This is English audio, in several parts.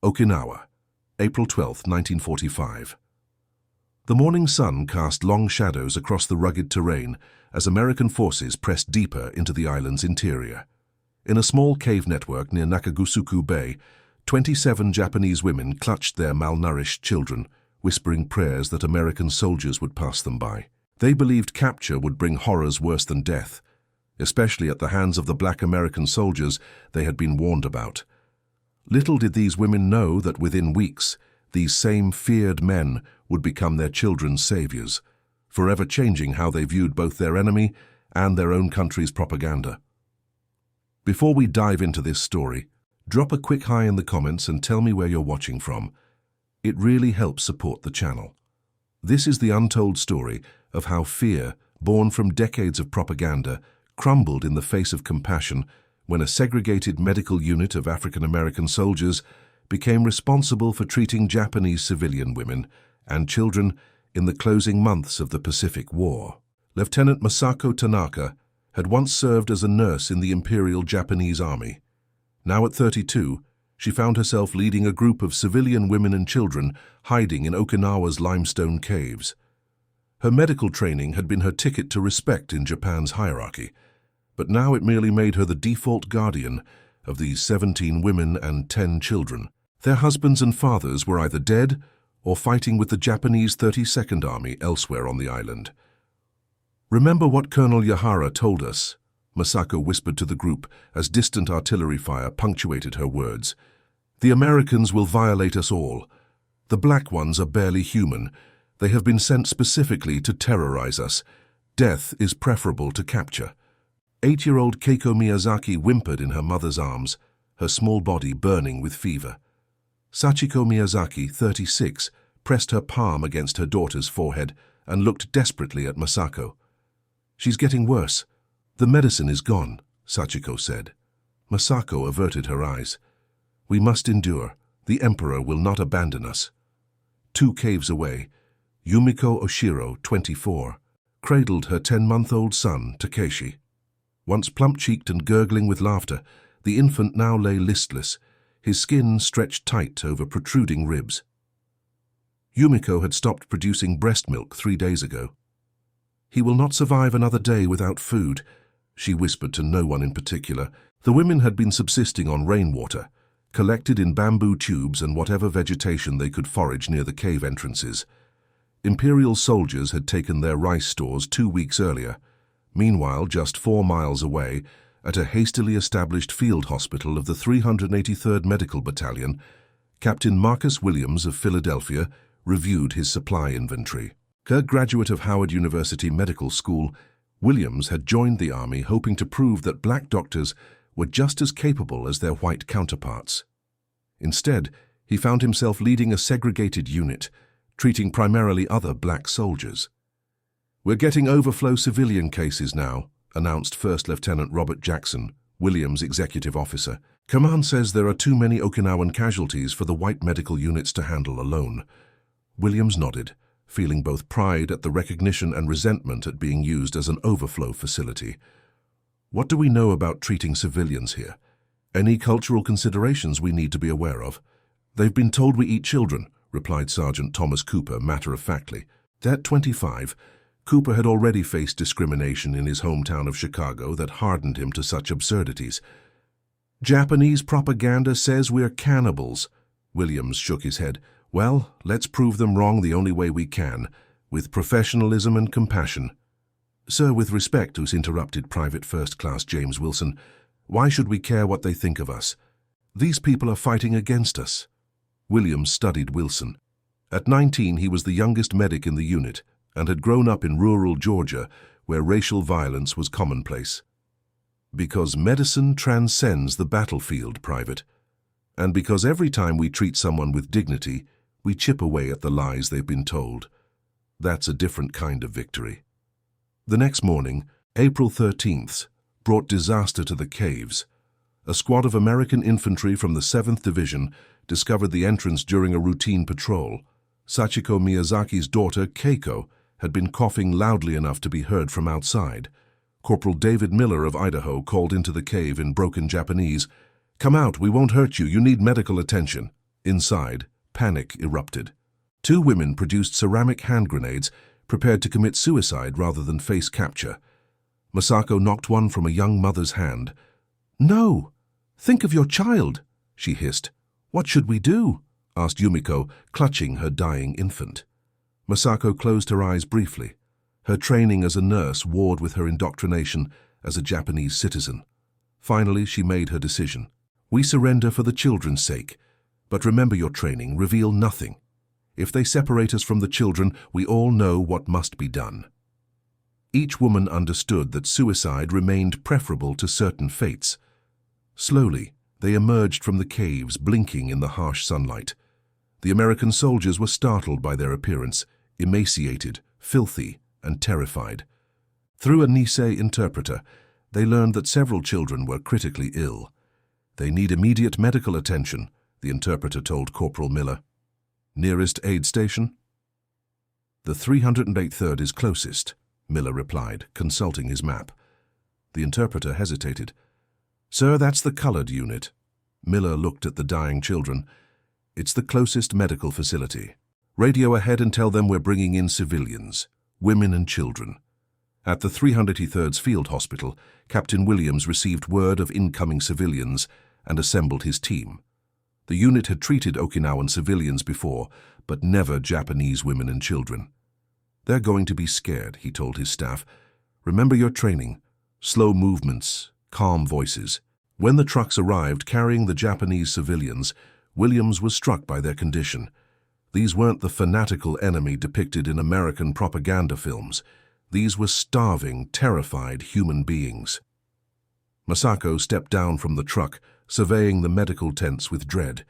Okinawa, April 12, 1945. The morning sun cast long shadows across the rugged terrain as American forces pressed deeper into the island's interior. In a small cave network near Nakagusuku Bay, 27 Japanese women clutched their malnourished children, whispering prayers that American soldiers would pass them by. They believed capture would bring horrors worse than death, especially at the hands of the black American soldiers they had been warned about. Little did these women know that within weeks, these same feared men would become their children's saviors, forever changing how they viewed both their enemy and their own country's propaganda. Before we dive into this story, drop a quick hi in the comments and tell me where you're watching from. It really helps support the channel. This is the untold story of how fear, born from decades of propaganda, crumbled in the face of compassion when a segregated medical unit of African American soldiers became responsible for treating Japanese civilian women and children in the closing months of the Pacific War. Lieutenant Masako Tanaka had once served as a nurse in the Imperial Japanese Army. Now at 32, she found herself leading a group of civilian women and children hiding in Okinawa's limestone caves. Her medical training had been her ticket to respect in Japan's hierarchy, but now it merely made her the default guardian of these 17 women and 10 children. Their husbands and fathers were either dead or fighting with the Japanese 32nd Army elsewhere on the island. "Remember what Colonel Yahara told us," Masako whispered to the group as distant artillery fire punctuated her words. "The Americans will violate us all. The black ones are barely human. They have been sent specifically to terrorize us. Death is preferable to capture." 8-year-old Keiko Miyazaki whimpered in her mother's arms, her small body burning with fever. Sachiko Miyazaki, 36, pressed her palm against her daughter's forehead and looked desperately at Masako. "She's getting worse. The medicine is gone," Sachiko said. Masako averted her eyes. "We must endure. The Emperor will not abandon us." 2 caves away, Yumiko Oshiro, 24, cradled her 10-month-old son, Takeshi. Once plump-cheeked and gurgling with laughter, the infant now lay listless, his skin stretched tight over protruding ribs. Yumiko had stopped producing breast milk 3 days ago. "He will not survive another day without food," she whispered to no one in particular. The women had been subsisting on rainwater, collected in bamboo tubes and whatever vegetation they could forage near the cave entrances. Imperial soldiers had taken their rice stores 2 weeks earlier. Meanwhile, just 4 miles away, at a hastily established field hospital of the 383rd Medical Battalion, Captain Marcus Williams of Philadelphia reviewed his supply inventory. A graduate of Howard University Medical School, Williams had joined the Army hoping to prove that black doctors were just as capable as their white counterparts. Instead, he found himself leading a segregated unit, treating primarily other black soldiers. "We're getting overflow civilian cases now," announced First Lieutenant Robert Jackson, Williams' executive officer. "Command says there are too many Okinawan casualties for the white medical units to handle alone." Williams nodded, feeling both pride at the recognition and resentment at being used as an overflow facility. "What do we know about treating civilians here? Any cultural considerations we need to be aware of?" "They've been told we eat children," replied Sergeant Thomas Cooper matter-of-factly. At 25, Cooper had already faced discrimination in his hometown of Chicago that hardened him to such absurdities. "Japanese propaganda says we're cannibals." Williams shook his head. "Well, let's prove them wrong the only way we can, with professionalism and compassion." "Sir, with respect," interrupted Private First Class James Wilson, "why should we care what they think of us? These people are fighting against us." Williams studied Wilson. At 19, he was the youngest medic in the unit and had grown up in rural Georgia, where racial violence was commonplace. "Because medicine transcends the battlefield, Private. And because every time we treat someone with dignity, we chip away at the lies they've been told. That's a different kind of victory." The next morning, April 13th, brought disaster to the caves. A squad of American infantry from the 7th Division discovered the entrance during a routine patrol. Sachiko Miyazaki's daughter, Keiko, had been coughing loudly enough to be heard from outside. Corporal David Miller of Idaho called into the cave in broken Japanese. "Come out, we won't hurt you, you need medical attention." Inside, panic erupted. Two women produced ceramic hand grenades, prepared to commit suicide rather than face capture. Masako knocked one from a young mother's hand. "No! Think of your child!" she hissed. "What should we do?" asked Yumiko, clutching her dying infant. Masako closed her eyes briefly. Her training as a nurse warred with her indoctrination as a Japanese citizen. Finally, she made her decision. "We surrender for the children's sake. But remember your training, reveal nothing. If they separate us from the children, we all know what must be done." Each woman understood that suicide remained preferable to certain fates. Slowly, they emerged from the caves, blinking in the harsh sunlight. The American soldiers were startled by their appearance, emaciated, filthy, and terrified. Through a Nisei interpreter, they learned that several children were critically ill. "They need immediate medical attention," the interpreter told Corporal Miller. "Nearest aid station?" "The 383rd is closest," Miller replied, consulting his map. The interpreter hesitated. "Sir, that's the colored unit." Miller looked at the dying children. "It's the closest medical facility. Radio ahead and tell them we're bringing in civilians, women and children." At the 383rd's field hospital, Captain Williams received word of incoming civilians and assembled his team. The unit had treated Okinawan civilians before, but never Japanese women and children. "They're going to be scared," he told his staff. "Remember your training. Slow movements, calm voices." When the trucks arrived carrying the Japanese civilians, Williams was struck by their condition. These weren't the fanatical enemy depicted in American propaganda films. These were starving, terrified human beings. Masako stepped down from the truck, surveying the medical tents with dread.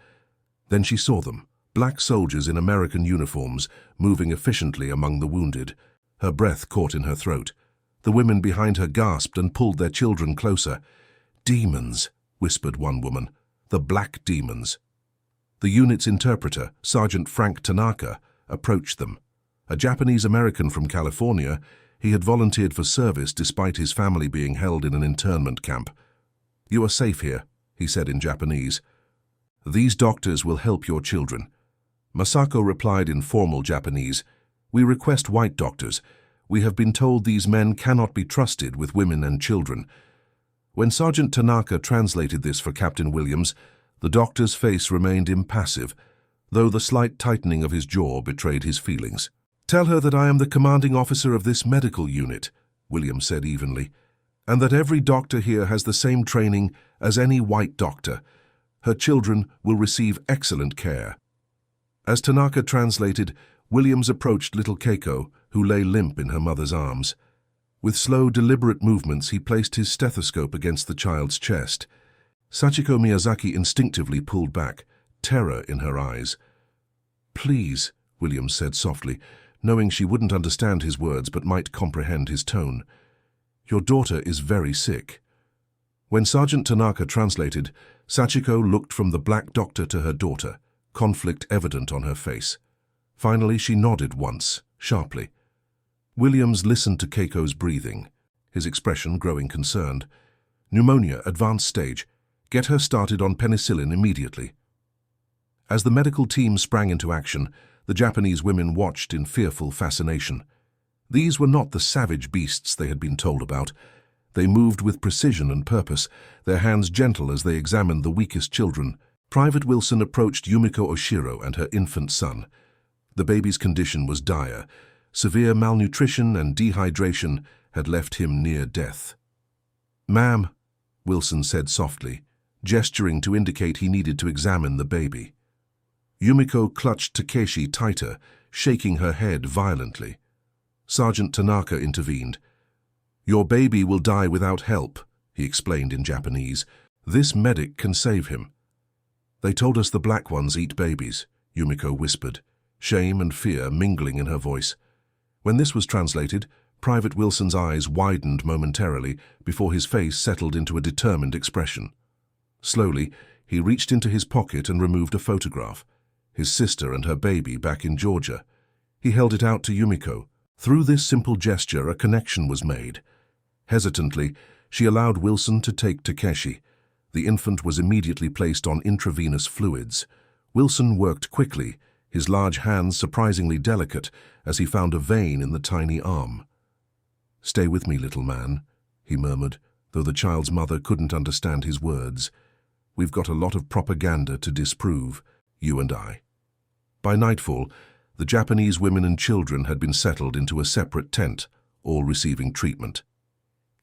Then she saw them, black soldiers in American uniforms, moving efficiently among the wounded. Her breath caught in her throat. The women behind her gasped and pulled their children closer. "Demons," whispered one woman. "The black demons." The unit's interpreter, Sergeant Frank Tanaka, approached them. A Japanese-American from California, he had volunteered for service despite his family being held in an internment camp. "You are safe here," he said in Japanese. "These doctors will help your children." Masako replied in formal Japanese, "We request white doctors. We have been told these men cannot be trusted with women and children." When Sergeant Tanaka translated this for Captain Williams, the doctor's face remained impassive, though the slight tightening of his jaw betrayed his feelings. "Tell her that I am the commanding officer of this medical unit," Williams said evenly, "and that every doctor here has the same training as any white doctor. Her children will receive excellent care." As Tanaka translated, Williams approached little Keiko, who lay limp in her mother's arms. With slow, deliberate movements, he placed his stethoscope against the child's chest. Sachiko Miyazaki instinctively pulled back, terror in her eyes. "Please," Williams said softly, knowing she wouldn't understand his words but might comprehend his tone. "Your daughter is very sick." When Sergeant Tanaka translated, Sachiko looked from the black doctor to her daughter, conflict evident on her face. Finally, she nodded once, sharply. Williams listened to Keiko's breathing, his expression growing concerned. "Pneumonia, advanced stage. Get her started on penicillin immediately." As the medical team sprang into action, the Japanese women watched in fearful fascination. These were not the savage beasts they had been told about. They moved with precision and purpose, their hands gentle as they examined the weakest children. Private Wilson approached Yumiko Oshiro and her infant son. The baby's condition was dire. Severe malnutrition and dehydration had left him near death. "Ma'am," Wilson said softly, gesturing to indicate he needed to examine the baby. Yumiko clutched Takeshi tighter, shaking her head violently. Sergeant Tanaka intervened. "Your baby will die without help," he explained in Japanese. "This medic can save him." "They told us the black ones eat babies," Yumiko whispered, shame and fear mingling in her voice. When this was translated, Private Wilson's eyes widened momentarily before his face settled into a determined expression. Slowly, he reached into his pocket and removed a photograph, his sister and her baby back in Georgia. He held it out to Yumiko. Through this simple gesture, a connection was made. Hesitantly, she allowed Wilson to take Takeshi. The infant was immediately placed on intravenous fluids. Wilson worked quickly, his large hands surprisingly delicate as he found a vein in the tiny arm. "Stay with me, little man," he murmured, though the child's mother couldn't understand his words. "We've got a lot of propaganda to disprove, you and I." By nightfall, the Japanese women and children had been settled into a separate tent, all receiving treatment.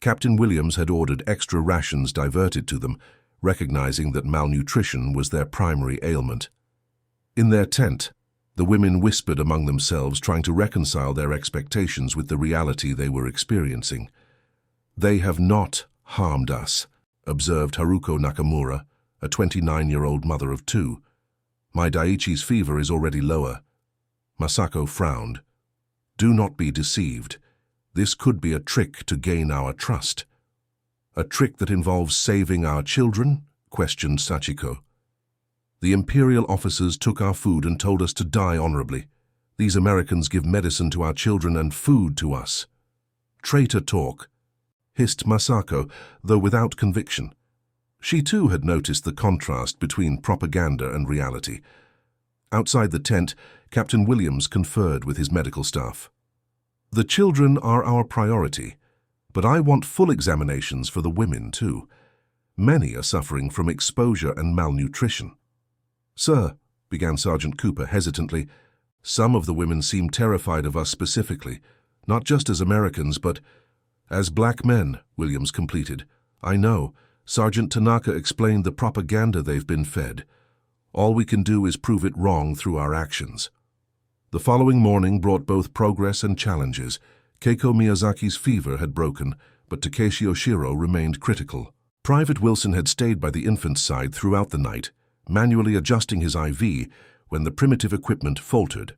Captain Williams had ordered extra rations diverted to them, recognizing that malnutrition was their primary ailment. In their tent, the women whispered among themselves, trying to reconcile their expectations with the reality they were experiencing. "They have not harmed us," observed Haruko Nakamura, a 29-year-old mother of 2. "My Daiichi's fever is already lower." Masako frowned. "Do not be deceived. This could be a trick to gain our trust." "A trick that involves saving our children?" questioned Sachiko. "The imperial officers took our food and told us to die honorably. These Americans give medicine to our children and food to us." "Traitor talk," hissed Masako, though without conviction. She too had noticed the contrast between propaganda and reality. Outside the tent, Captain Williams conferred with his medical staff. "The children are our priority, but I want full examinations for the women too. Many are suffering from exposure and malnutrition." "Sir," began Sergeant Cooper hesitantly, "some of the women seem terrified of us specifically, not just as Americans, but as black men," Williams completed. "I know. Sergeant Tanaka explained the propaganda they've been fed. All we can do is prove it wrong through our actions." The following morning brought both progress and challenges. Keiko Miyazaki's fever had broken, but Takeshi Oshiro remained critical. Private Wilson had stayed by the infant's side throughout the night, manually adjusting his IV when the primitive equipment faltered.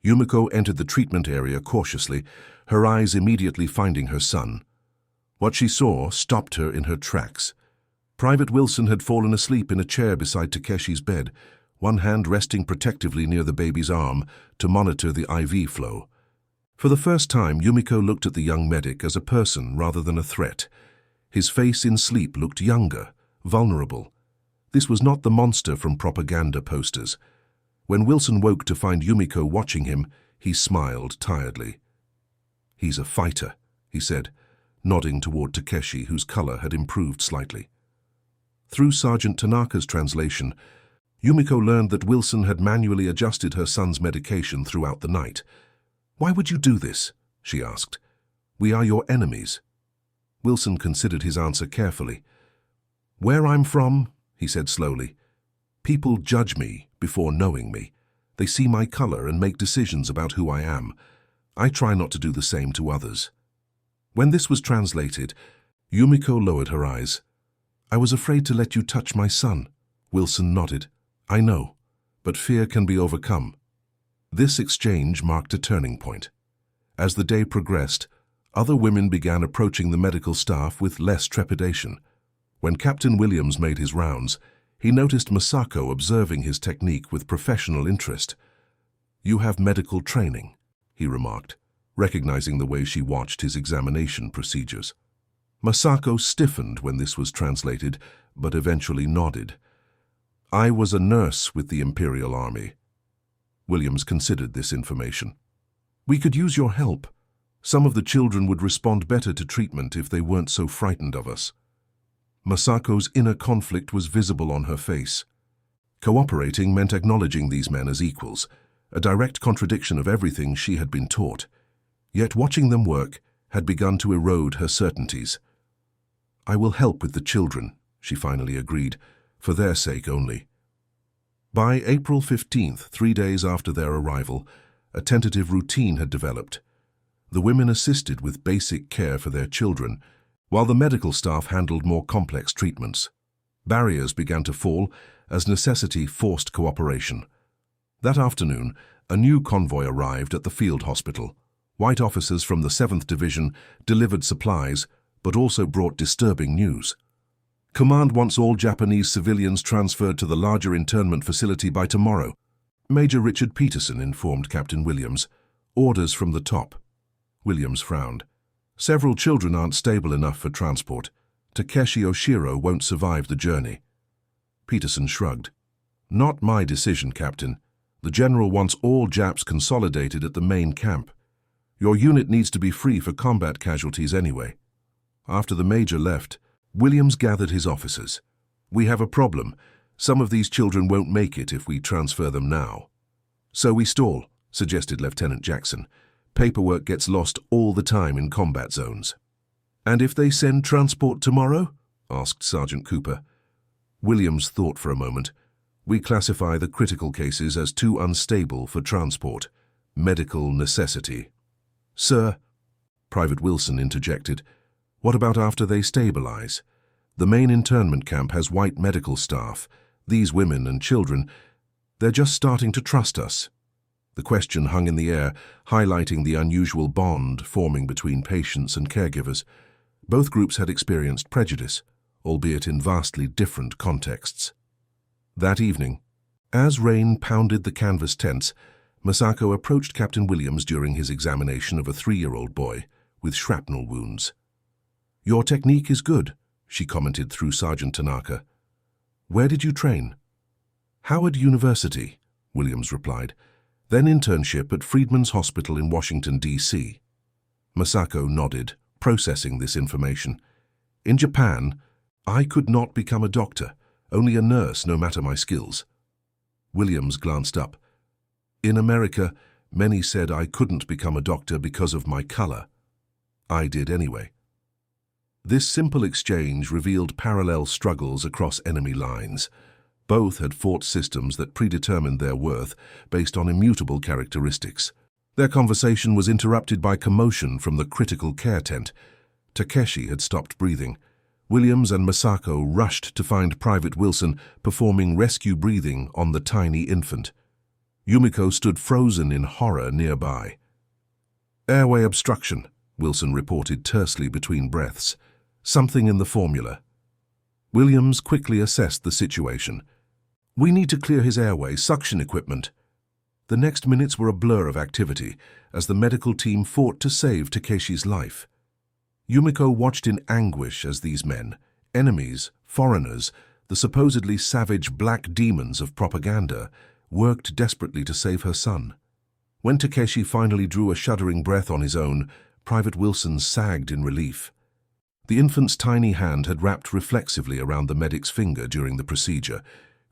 Yumiko entered the treatment area cautiously, her eyes immediately finding her son. What she saw stopped her in her tracks. Private Wilson had fallen asleep in a chair beside Takeshi's bed, one hand resting protectively near the baby's arm to monitor the IV flow. For the first time, Yumiko looked at the young medic as a person rather than a threat. His face in sleep looked younger, vulnerable. This was not the monster from propaganda posters. When Wilson woke to find Yumiko watching him, he smiled tiredly. "He's a fighter," he said, nodding toward Takeshi, whose color had improved slightly. Through Sergeant Tanaka's translation, Yumiko learned that Wilson had manually adjusted her son's medication throughout the night. "Why would you do this?" she asked. "We are your enemies." Wilson considered his answer carefully. "Where I'm from," he said slowly, "people judge me before knowing me. They see my color and make decisions about who I am. I try not to do the same to others." When this was translated, Yumiko lowered her eyes. "I was afraid to let you touch my son." Wilson nodded. "I know, but fear can be overcome." This exchange marked a turning point. As the day progressed, other women began approaching the medical staff with less trepidation. When Captain Williams made his rounds, he noticed Masako observing his technique with professional interest. "You have medical training," he remarked, recognizing the way she watched his examination procedures. Masako stiffened when this was translated, but eventually nodded. "I was a nurse with the Imperial Army." Williams considered this information. "We could use your help. Some of the children would respond better to treatment if they weren't so frightened of us." Masako's inner conflict was visible on her face. Cooperating meant acknowledging these men as equals, a direct contradiction of everything she had been taught. Yet watching them work had begun to erode her certainties. "I will help with the children," she finally agreed, "for their sake only." By April 15th, 3 days after their arrival, a tentative routine had developed. The women assisted with basic care for their children, while the medical staff handled more complex treatments. Barriers began to fall as necessity forced cooperation. That afternoon, a new convoy arrived at the field hospital. White officers from the 7th Division delivered supplies, but also brought disturbing news. "Command wants all Japanese civilians transferred to the larger internment facility by tomorrow," Major Richard Peterson informed Captain Williams. "Orders from the top." Williams frowned. "Several children aren't stable enough for transport. Takeshi Oshiro won't survive the journey." Peterson shrugged. Not my decision, Captain. The General wants all Japs consolidated at the main camp. Your unit needs to be free for combat casualties anyway. After the Major left, Williams gathered his officers. We have a problem. Some of these children won't make it if we transfer them now. So we stall, suggested Lieutenant Jackson. Paperwork gets lost all the time in combat zones. And if they send transport tomorrow? Asked Sergeant Cooper. Williams thought for a moment. We classify the critical cases as too unstable for transport. Medical necessity. Sir, Private Wilson interjected, what about after they stabilize? The main internment camp has white medical staff. These women and children, they're just starting to trust us. The question hung in the air, highlighting the unusual bond forming between patients and caregivers. Both groups had experienced prejudice, albeit in vastly different contexts. That evening, as rain pounded the canvas tents, Masako approached Captain Williams during his examination of a 3-year-old boy with shrapnel wounds. Your technique is good, she commented through Sergeant Tanaka. Where did you train? Howard University, Williams replied, then internship at Freedman's Hospital in Washington, D.C. Masako nodded, processing this information. In Japan, I could not become a doctor, only a nurse no matter my skills. Williams glanced up. In America, many said I couldn't become a doctor because of my color. I did anyway. This simple exchange revealed parallel struggles across enemy lines. Both had fought systems that predetermined their worth based on immutable characteristics. Their conversation was interrupted by commotion from the critical care tent. Takeshi had stopped breathing. Williams and Masako rushed to find Private Wilson performing rescue breathing on the tiny infant. Yumiko stood frozen in horror nearby. Airway obstruction, Wilson reported tersely between breaths. Something in the formula. Williams quickly assessed the situation. We need to clear his airway, suction equipment. The next minutes were a blur of activity as the medical team fought to save Takeshi's life. Yumiko watched in anguish as these men, enemies, foreigners, the supposedly savage black demons of propaganda, worked desperately to save her son. When Takeshi finally drew a shuddering breath on his own, Private Wilson sagged in relief. The infant's tiny hand had wrapped reflexively around the medic's finger during the procedure,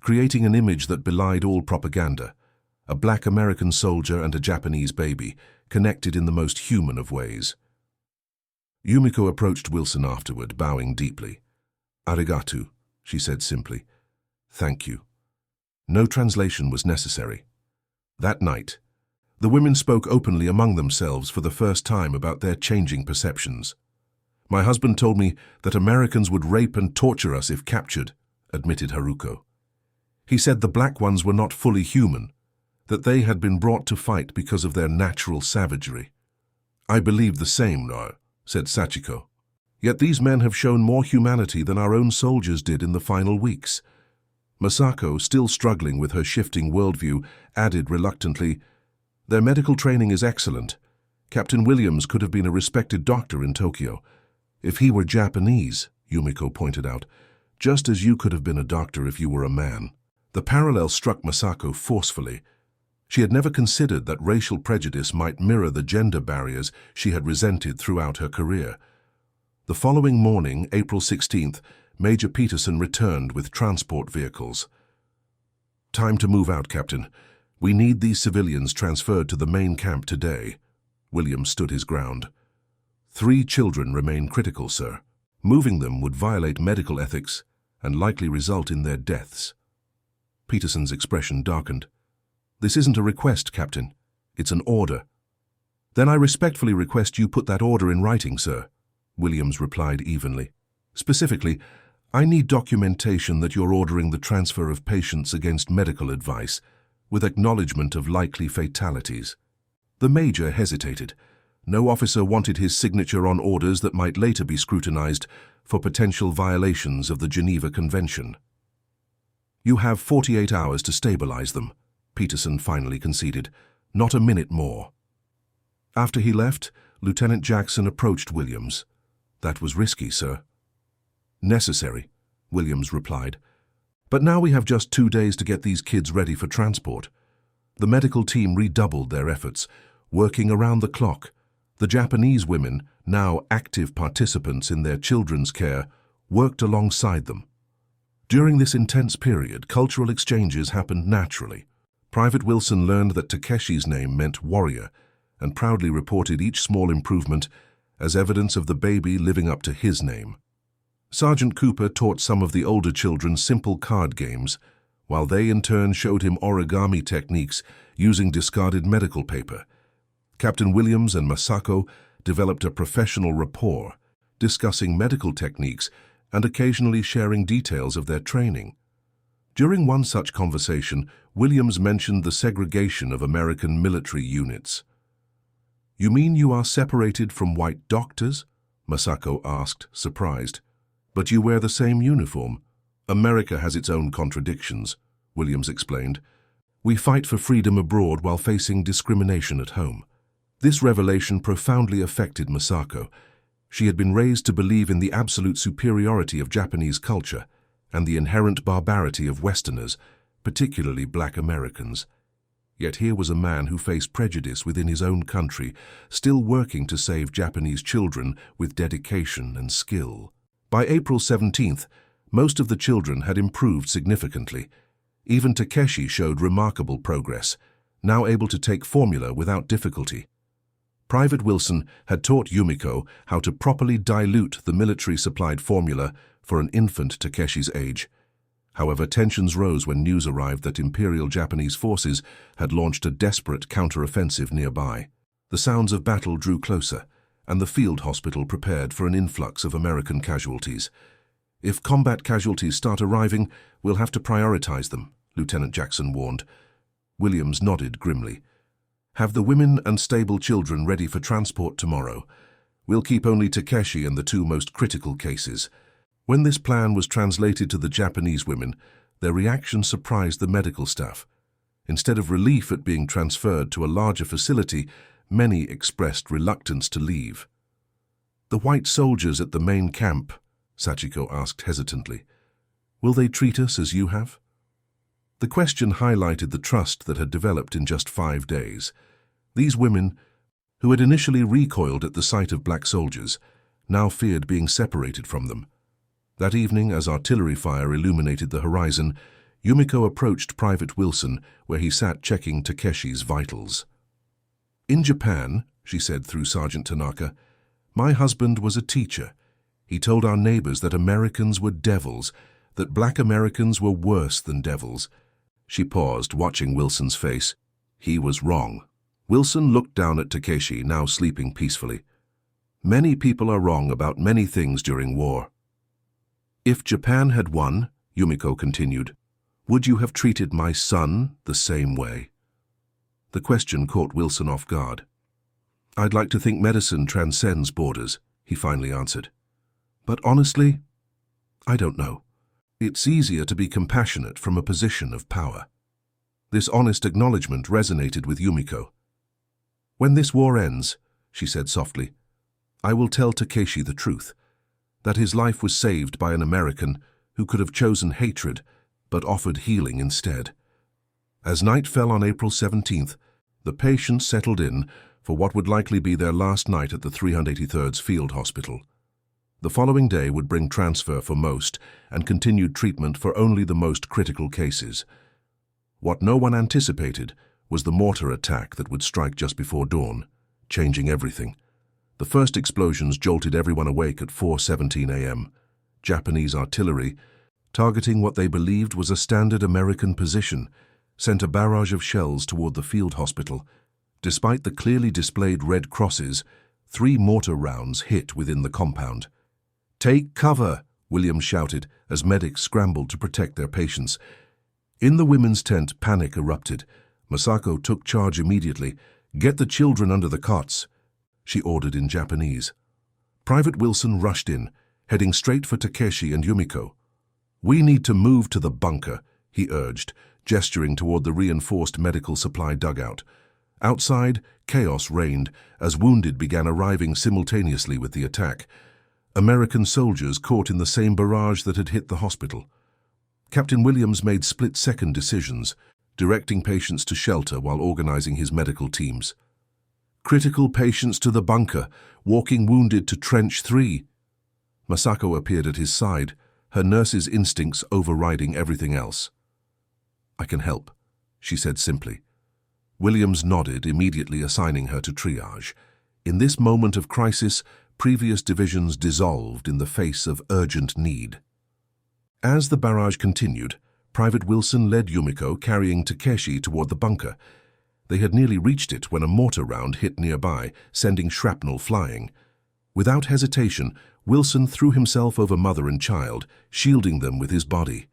creating an image that belied all propaganda. A black American soldier and a Japanese baby, connected in the most human of ways. Yumiko approached Wilson afterward, bowing deeply. Arigato, she said simply. Thank you. No translation was necessary. That night, the women spoke openly among themselves for the first time about their changing perceptions. My husband told me that Americans would rape and torture us if captured, admitted Haruko. He said the black ones were not fully human, that they had been brought to fight because of their natural savagery. I believe the same, no, said Sachiko. Yet these men have shown more humanity than our own soldiers did in the final weeks. Masako, still struggling with her shifting worldview, added reluctantly, their medical training is excellent. Captain Williams could have been a respected doctor in Tokyo. If he were Japanese, Yumiko pointed out, just as you could have been a doctor if you were a man. The parallel struck Masako forcefully. She had never considered that racial prejudice might mirror the gender barriers she had resented throughout her career. The following morning, April 16th, Major Peterson returned with transport vehicles. Time to move out, Captain. We need these civilians transferred to the main camp today. Williams stood his ground. 3 children remain critical, sir. Moving them would violate medical ethics and likely result in their deaths. Peterson's expression darkened. This isn't a request, Captain. It's an order. Then I respectfully request you put that order in writing, sir, Williams replied evenly. Specifically, I need documentation that you're ordering the transfer of patients against medical advice, with acknowledgement of likely fatalities. The Major hesitated. No officer wanted his signature on orders that might later be scrutinized for potential violations of the Geneva Convention. You have 48 hours to stabilize them, Peterson finally conceded. Not a minute more. After he left, Lieutenant Jackson approached Williams. That was risky, sir. Necessary, Williams replied. But now we have just 2 days to get these kids ready for transport. The medical team redoubled their efforts, working around the clock. The Japanese women, now active participants in their children's care, worked alongside them. During this intense period, cultural exchanges happened naturally. Private Wilson learned that Takeshi's name meant warrior and proudly reported each small improvement as evidence of the baby living up to his name. Sergeant Cooper taught some of the older children simple card games, while they in turn showed him origami techniques using discarded medical paper. Captain Williams and Masako developed a professional rapport, discussing medical techniques and occasionally sharing details of their training. During one such conversation, Williams mentioned the segregation of American military units. "You mean you are separated from white doctors?" Masako asked, surprised. "But you wear the same uniform." "America has its own contradictions," Williams explained. "We fight for freedom abroad while facing discrimination at home." This revelation profoundly affected Masako. She had been raised to believe in the absolute superiority of Japanese culture and the inherent barbarity of Westerners, particularly Black Americans. Yet here was a man who faced prejudice within his own country, still working to save Japanese children with dedication and skill. By April 17th, most of the children had improved significantly. Even Takeshi showed remarkable progress, now able to take formula without difficulty. Private Wilson had taught Yumiko how to properly dilute the military-supplied formula for an infant Takeshi's age. However, tensions rose when news arrived that Imperial Japanese forces had launched a desperate counter-offensive nearby. The sounds of battle drew closer, and the field hospital prepared for an influx of American casualties. "If combat casualties start arriving, we'll have to prioritize them," Lieutenant Jackson warned. Williams nodded grimly. "Have the women and stable children ready for transport tomorrow. We'll keep only Takeshi and the 2 most critical cases." When this plan was translated to the Japanese women, their reaction surprised the medical staff. Instead of relief at being transferred to a larger facility, many expressed reluctance to leave. "The white soldiers at the main camp," Sachiko asked hesitantly, "will they treat us as you have?" The question highlighted the trust that had developed in just 5 days. These women, who had initially recoiled at the sight of black soldiers, now feared being separated from them. That evening, as artillery fire illuminated the horizon, Yumiko approached Private Wilson, where he sat checking Takeshi's vitals. "In Japan," she said through Sergeant Tanaka, "my husband was a teacher. He told our neighbors that Americans were devils, that black Americans were worse than devils." She paused, watching Wilson's face. He was wrong. Wilson looked down at Takeshi, now sleeping peacefully. "Many people are wrong about many things during war." "If Japan had won," Yumiko continued, "would you have treated my son the same way?" The question caught Wilson off guard. "I'd like to think medicine transcends borders," he finally answered. "But honestly, I don't know. It's easier to be compassionate from a position of power." This honest acknowledgement resonated with Yumiko. "When this war ends," she said softly, "I will tell Takeshi the truth, that his life was saved by an American who could have chosen hatred but offered healing instead." As night fell on April 17th, the patients settled in for what would likely be their last night at the 383rd Field Hospital. The following day would bring transfer for most and continued treatment for only the most critical cases. What no one anticipated was the mortar attack that would strike just before dawn, changing everything. The first explosions jolted everyone awake at 4:17 a.m. Japanese artillery, targeting what they believed was a standard American position, sent a barrage of shells toward the field hospital. Despite the clearly displayed red crosses, 3 mortar rounds hit within the compound. "Take cover," Williams shouted as medics scrambled to protect their patients. In the women's tent, panic erupted. Masako took charge immediately. "Get the children under the cots," she ordered in Japanese. Private Wilson rushed in, heading straight for Takeshi and Yumiko. "We need to move to the bunker," he urged, gesturing toward the reinforced medical supply dugout. Outside, chaos reigned as wounded began arriving simultaneously with the attack. American soldiers caught in the same barrage that had hit the hospital. Captain Williams made split-second decisions, directing patients to shelter while organizing his medical teams. Critical patients to the bunker, walking wounded to Trench 3. Masako appeared at his side, her nurse's instincts overriding everything else. "I can help," she said simply. Williams nodded, immediately assigning her to triage. In this moment of crisis, previous divisions dissolved in the face of urgent need. As the barrage continued, Private Wilson led Yumiko, carrying Takeshi, toward the bunker. They had nearly reached it when a mortar round hit nearby, sending shrapnel flying. Without hesitation, Wilson threw himself over mother and child, shielding them with his body.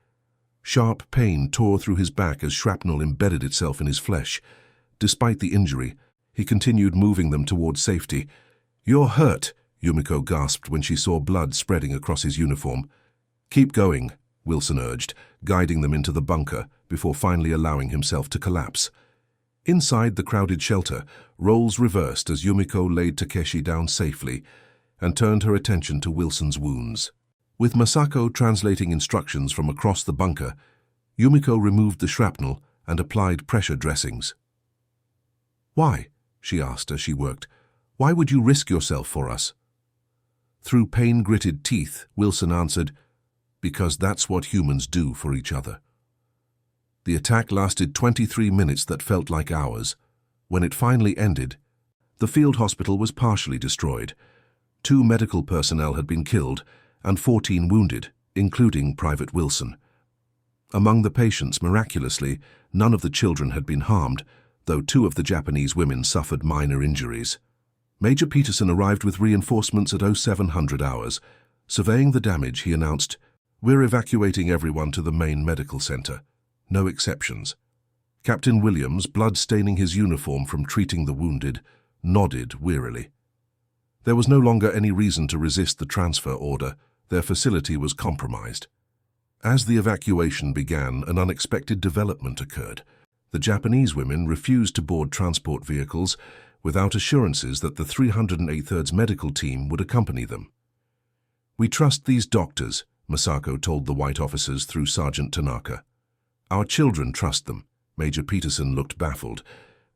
Sharp pain tore through his back as shrapnel embedded itself in his flesh. Despite the injury, he continued moving them toward safety. "You're hurt," Yumiko gasped when she saw blood spreading across his uniform. "Keep going," Wilson urged, guiding them into the bunker before finally allowing himself to collapse. Inside the crowded shelter, roles reversed as Yumiko laid Takeshi down safely and turned her attention to Wilson's wounds. With Masako translating instructions from across the bunker, Yumiko removed the shrapnel and applied pressure dressings. "Why?" she asked as she worked. "Why would you risk yourself for us?" Through pain-gritted teeth, Wilson answered, "Because that's what humans do for each other." The attack lasted 23 minutes that felt like hours. When it finally ended, the field hospital was partially destroyed. 2 medical personnel had been killed and 14 wounded, including Private Wilson. Among the patients, miraculously, none of the children had been harmed, though 2 of the Japanese women suffered minor injuries. Major Peterson arrived with reinforcements at 0700 hours. Surveying the damage, he announced, "We're evacuating everyone to the main medical center. No exceptions." Captain Williams, blood staining his uniform from treating the wounded, nodded wearily. There was no longer any reason to resist the transfer order. Their facility was compromised. As the evacuation began, an unexpected development occurred. The Japanese women refused to board transport vehicles without assurances that the 303rd medical team would accompany them. "We trust these doctors," Masako told the white officers through Sergeant Tanaka. "Our children trust them." Major Peterson looked baffled.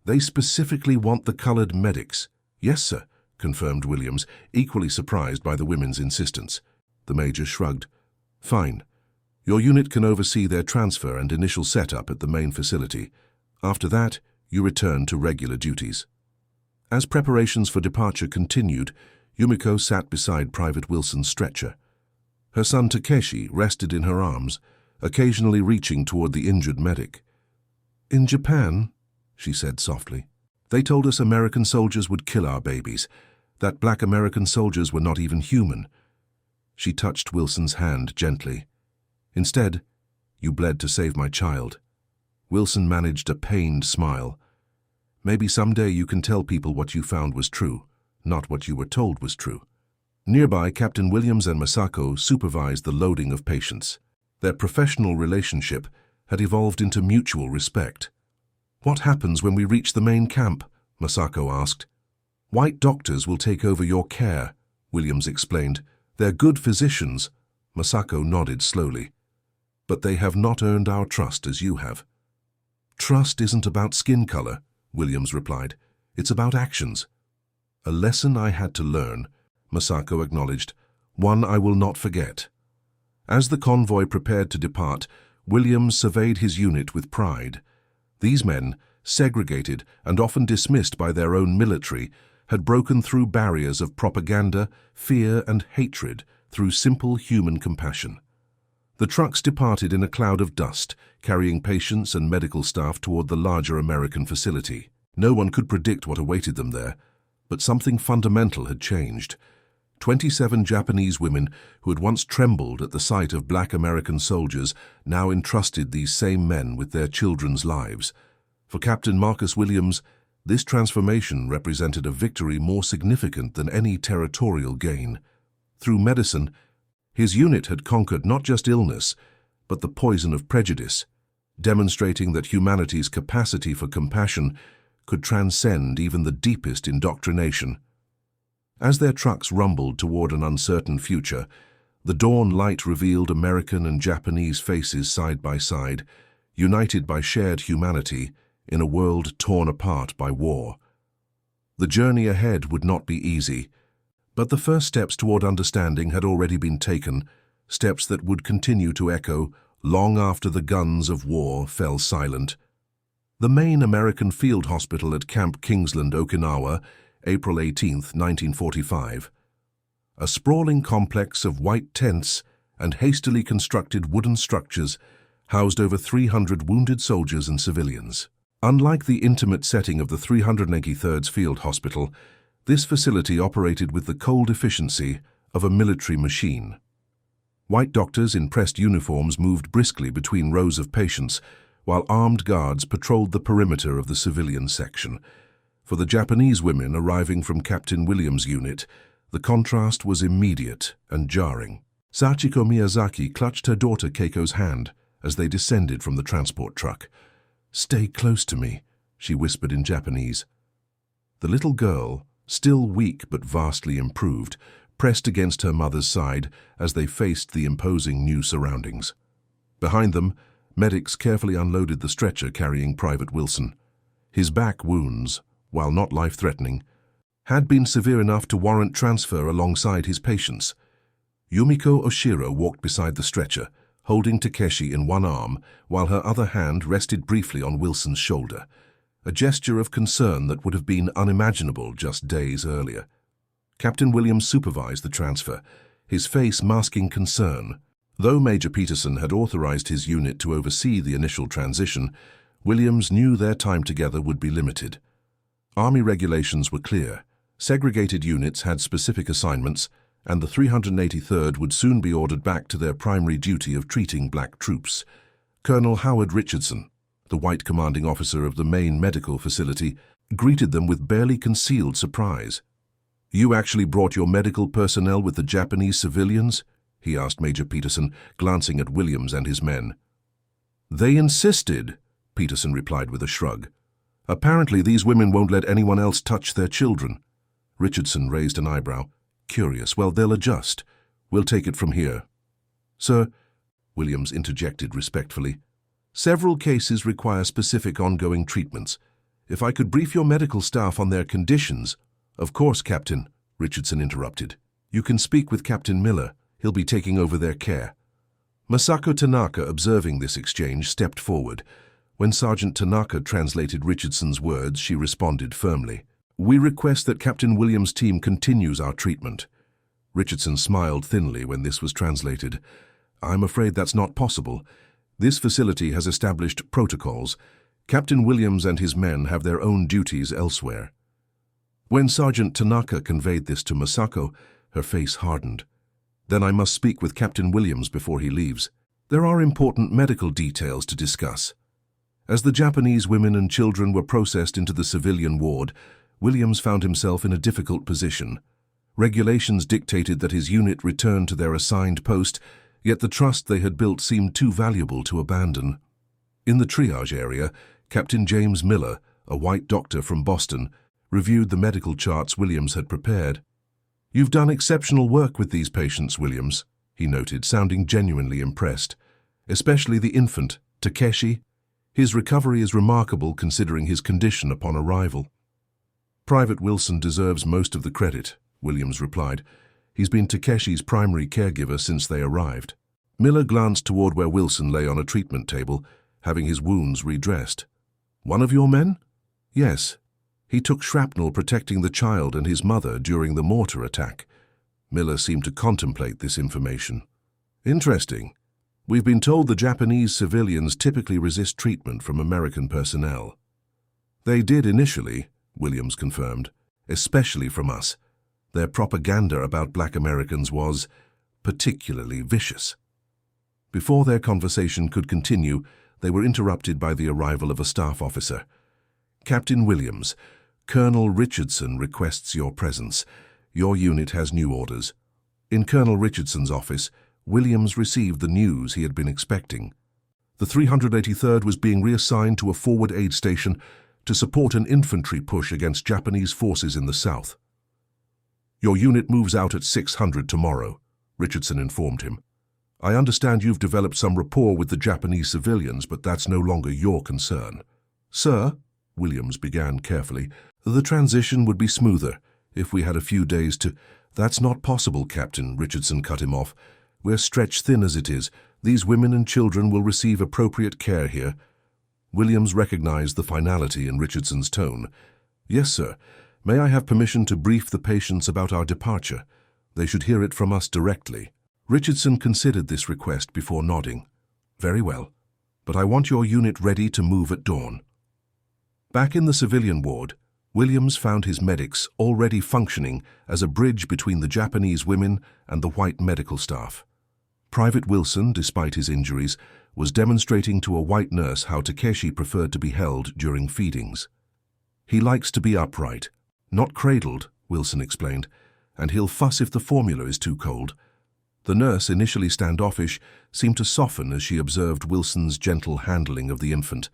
"They specifically want the colored medics." "Yes, sir," confirmed Williams, equally surprised by the women's insistence. The major shrugged. "Fine. Your unit can oversee their transfer and initial setup at the main facility. After that, you return to regular duties." As preparations for departure continued, Yumiko sat beside Private Wilson's stretcher. Her son Takeshi rested in her arms, occasionally reaching toward the injured medic. "In Japan," she said softly, "they told us American soldiers would kill our babies, that black American soldiers were not even human." She touched Wilson's hand gently. "Instead, you bled to save my child." Wilson managed a pained smile. "Maybe someday you can tell people what you found was true, not what you were told was true." Nearby, Captain Williams and Masako supervised the loading of patients. Their professional relationship had evolved into mutual respect. "What happens when we reach the main camp?" Masako asked. "White doctors will take over your care," Williams explained. "They're good physicians." Masako nodded slowly. "But they have not earned our trust as you have." "Trust isn't about skin color," Williams replied. "It's about actions." "A lesson I had to learn," Masako acknowledged. "One I will not forget." As the convoy prepared to depart, Williams surveyed his unit with pride. These men, segregated and often dismissed by their own military, had broken through barriers of propaganda, fear, and hatred through simple human compassion. The trucks departed in a cloud of dust, carrying patients and medical staff toward the larger American facility. No one could predict what awaited them there, but something fundamental had changed. 27 Japanese women who had once trembled at the sight of black American soldiers now entrusted these same men with their children's lives. For Captain Marcus Williams, this transformation represented a victory more significant than any territorial gain. Through medicine, his unit had conquered not just illness, but the poison of prejudice, demonstrating that humanity's capacity for compassion could transcend even the deepest indoctrination. As their trucks rumbled toward an uncertain future, The dawn light revealed American and Japanese faces side by side, united by shared humanity in a world torn apart by war. The journey ahead would not be easy, but the first steps toward understanding had already been taken, steps that would continue to echo long after the guns of war fell silent. The main American field hospital at Camp Kingsland, Okinawa, April 18, 1945. A sprawling complex of white tents and hastily constructed wooden structures housed over 300 wounded soldiers and civilians. Unlike the intimate setting of the 383rd Field Hospital, this facility operated with the cold efficiency of a military machine. White doctors in pressed uniforms moved briskly between rows of patients, while armed guards patrolled the perimeter of the civilian section. For the Japanese women arriving from Captain Williams' unit, the contrast was immediate and jarring. Sachiko Miyazaki clutched her daughter Keiko's hand as they descended from the transport truck. "Stay close to me," she whispered in Japanese. The little girl, still weak but vastly improved, pressed against her mother's side as they faced the imposing new surroundings. Behind them, medics carefully unloaded the stretcher carrying Private Wilson. His back wounds, while not life-threatening, had been severe enough to warrant transfer alongside his patients. Yumiko Oshiro walked beside the stretcher, holding Takeshi in one arm, while her other hand rested briefly on Wilson's shoulder, a gesture of concern that would have been unimaginable just days earlier. Captain Williams supervised the transfer, his face masking concern. Though Major Peterson had authorized his unit to oversee the initial transition, Williams knew their time together would be limited. Army regulations were clear. Segregated units had specific assignments, and the 383rd would soon be ordered back to their primary duty of treating black troops. Colonel Howard Richardson, the white commanding officer of the main medical facility, greeted them with barely concealed surprise. "You actually brought your medical personnel with the Japanese civilians?" he asked Major Peterson, glancing at Williams and his men. "They insisted," Peterson replied with a shrug. "Apparently these women won't let anyone else touch their children." Richardson raised an eyebrow. "Curious. Well, they'll adjust. We'll take it from here." "Sir," Williams interjected respectfully, "several cases require specific ongoing treatments. If I could brief your medical staff on their conditions—" "Of course, Captain," Richardson interrupted. "You can speak with Captain Miller. He'll be taking over their care." Masako Tanaka, observing this exchange, stepped forward. When Sergeant Tanaka translated Richardson's words, she responded firmly. "We request that Captain Williams' team continues our treatment." Richardson smiled thinly when this was translated. "I'm afraid that's not possible. This facility has established protocols. Captain Williams and his men have their own duties elsewhere." When Sergeant Tanaka conveyed this to Masako, her face hardened. "Then I must speak with Captain Williams before he leaves. There are important medical details to discuss." As the Japanese women and children were processed into the civilian ward, Williams found himself in a difficult position. Regulations dictated that his unit return to their assigned post, yet the trust they had built seemed too valuable to abandon. In the triage area, Captain James Miller, a white doctor from Boston, reviewed the medical charts Williams had prepared. "You've done exceptional work with these patients, Williams," he noted, sounding genuinely impressed. "Especially the infant, Takeshi. His recovery is remarkable considering his condition upon arrival." "Private Wilson deserves most of the credit," Williams replied. "He's been Takeshi's primary caregiver since they arrived." Miller glanced toward where Wilson lay on a treatment table, having his wounds redressed. "One of your men?" "Yes. He took shrapnel protecting the child and his mother during the mortar attack." Miller seemed to contemplate this information. "Interesting. We've been told the Japanese civilians typically resist treatment from American personnel." "They did initially," Williams confirmed, "especially from us. Their propaganda about black Americans was particularly vicious." Before their conversation could continue, they were interrupted by the arrival of a staff officer. "Captain Williams, Colonel Richardson requests your presence. Your unit has new orders." In Colonel Richardson's office, Williams received the news he had been expecting. The 383rd was being reassigned to a forward aid station to support an infantry push against Japanese forces in the south. "Your unit moves out at 600 tomorrow," Richardson informed him. I understand you've developed some rapport with the Japanese civilians, but that's no longer your concern. Sir, Williams began carefully, the transition would be smoother if we had a few days to— That's not possible, Captain, Richardson cut him off. We're stretched thin as it is. These women and children will receive appropriate care here. Williams recognized the finality in Richardson's tone. Yes, sir. May I have permission to brief the patients about our departure? They should hear it from us directly. Richardson considered this request before nodding. Very well, but I want your unit ready to move at dawn. Back in the civilian ward, Williams found his medics already functioning as a bridge between the Japanese women and the white medical staff. Private Wilson, despite his injuries, was demonstrating to a white nurse how Takeshi preferred to be held during feedings. He likes to be upright, not cradled, Wilson explained, and he'll fuss if the formula is too cold. The nurse, initially standoffish, seemed to soften as she observed Wilson's gentle handling of the infant.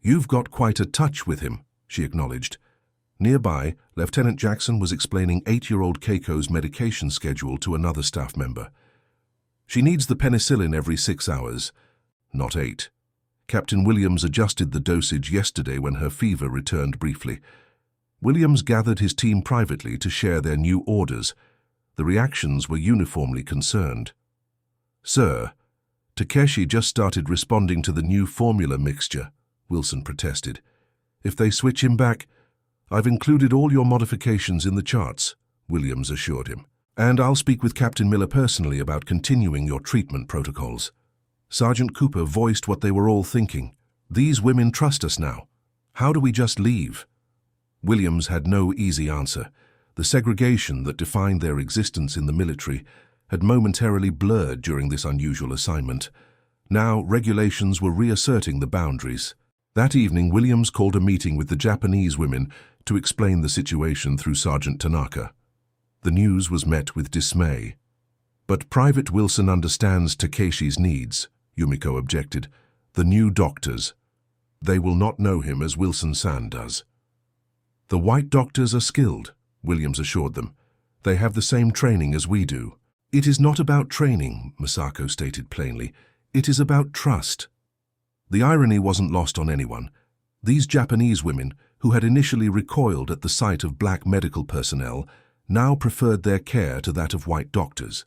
You've got quite a touch with him, she acknowledged. Nearby, Lieutenant Jackson was explaining 8-year-old Keiko's medication schedule to another staff member. She needs the penicillin every 6 hours, not 8. Captain Williams adjusted the dosage yesterday when her fever returned briefly. Williams gathered his team privately to share their new orders. The reactions were uniformly concerned. Sir, Takeshi just started responding to the new formula mixture, Wilson protested. If they switch him back, I've included all your modifications in the charts, Williams assured him. And I'll speak with Captain Miller personally about continuing your treatment protocols. Sergeant Cooper voiced what they were all thinking. These women trust us now. How do we just leave? Williams had no easy answer. The segregation that defined their existence in the military had momentarily blurred during this unusual assignment. Now, regulations were reasserting the boundaries. That evening, Williams called a meeting with the Japanese women to explain the situation through Sergeant Tanaka. The news was met with dismay. But Private Wilson understands Takeshi's needs, Yumiko objected. The new doctors. They will not know him as Wilson-san does. The white doctors are skilled, Williams assured them. They have the same training as we do. It is not about training, Masako stated plainly. It is about trust. The irony wasn't lost on anyone. These Japanese women, who had initially recoiled at the sight of black medical personnel, now preferred their care to that of white doctors.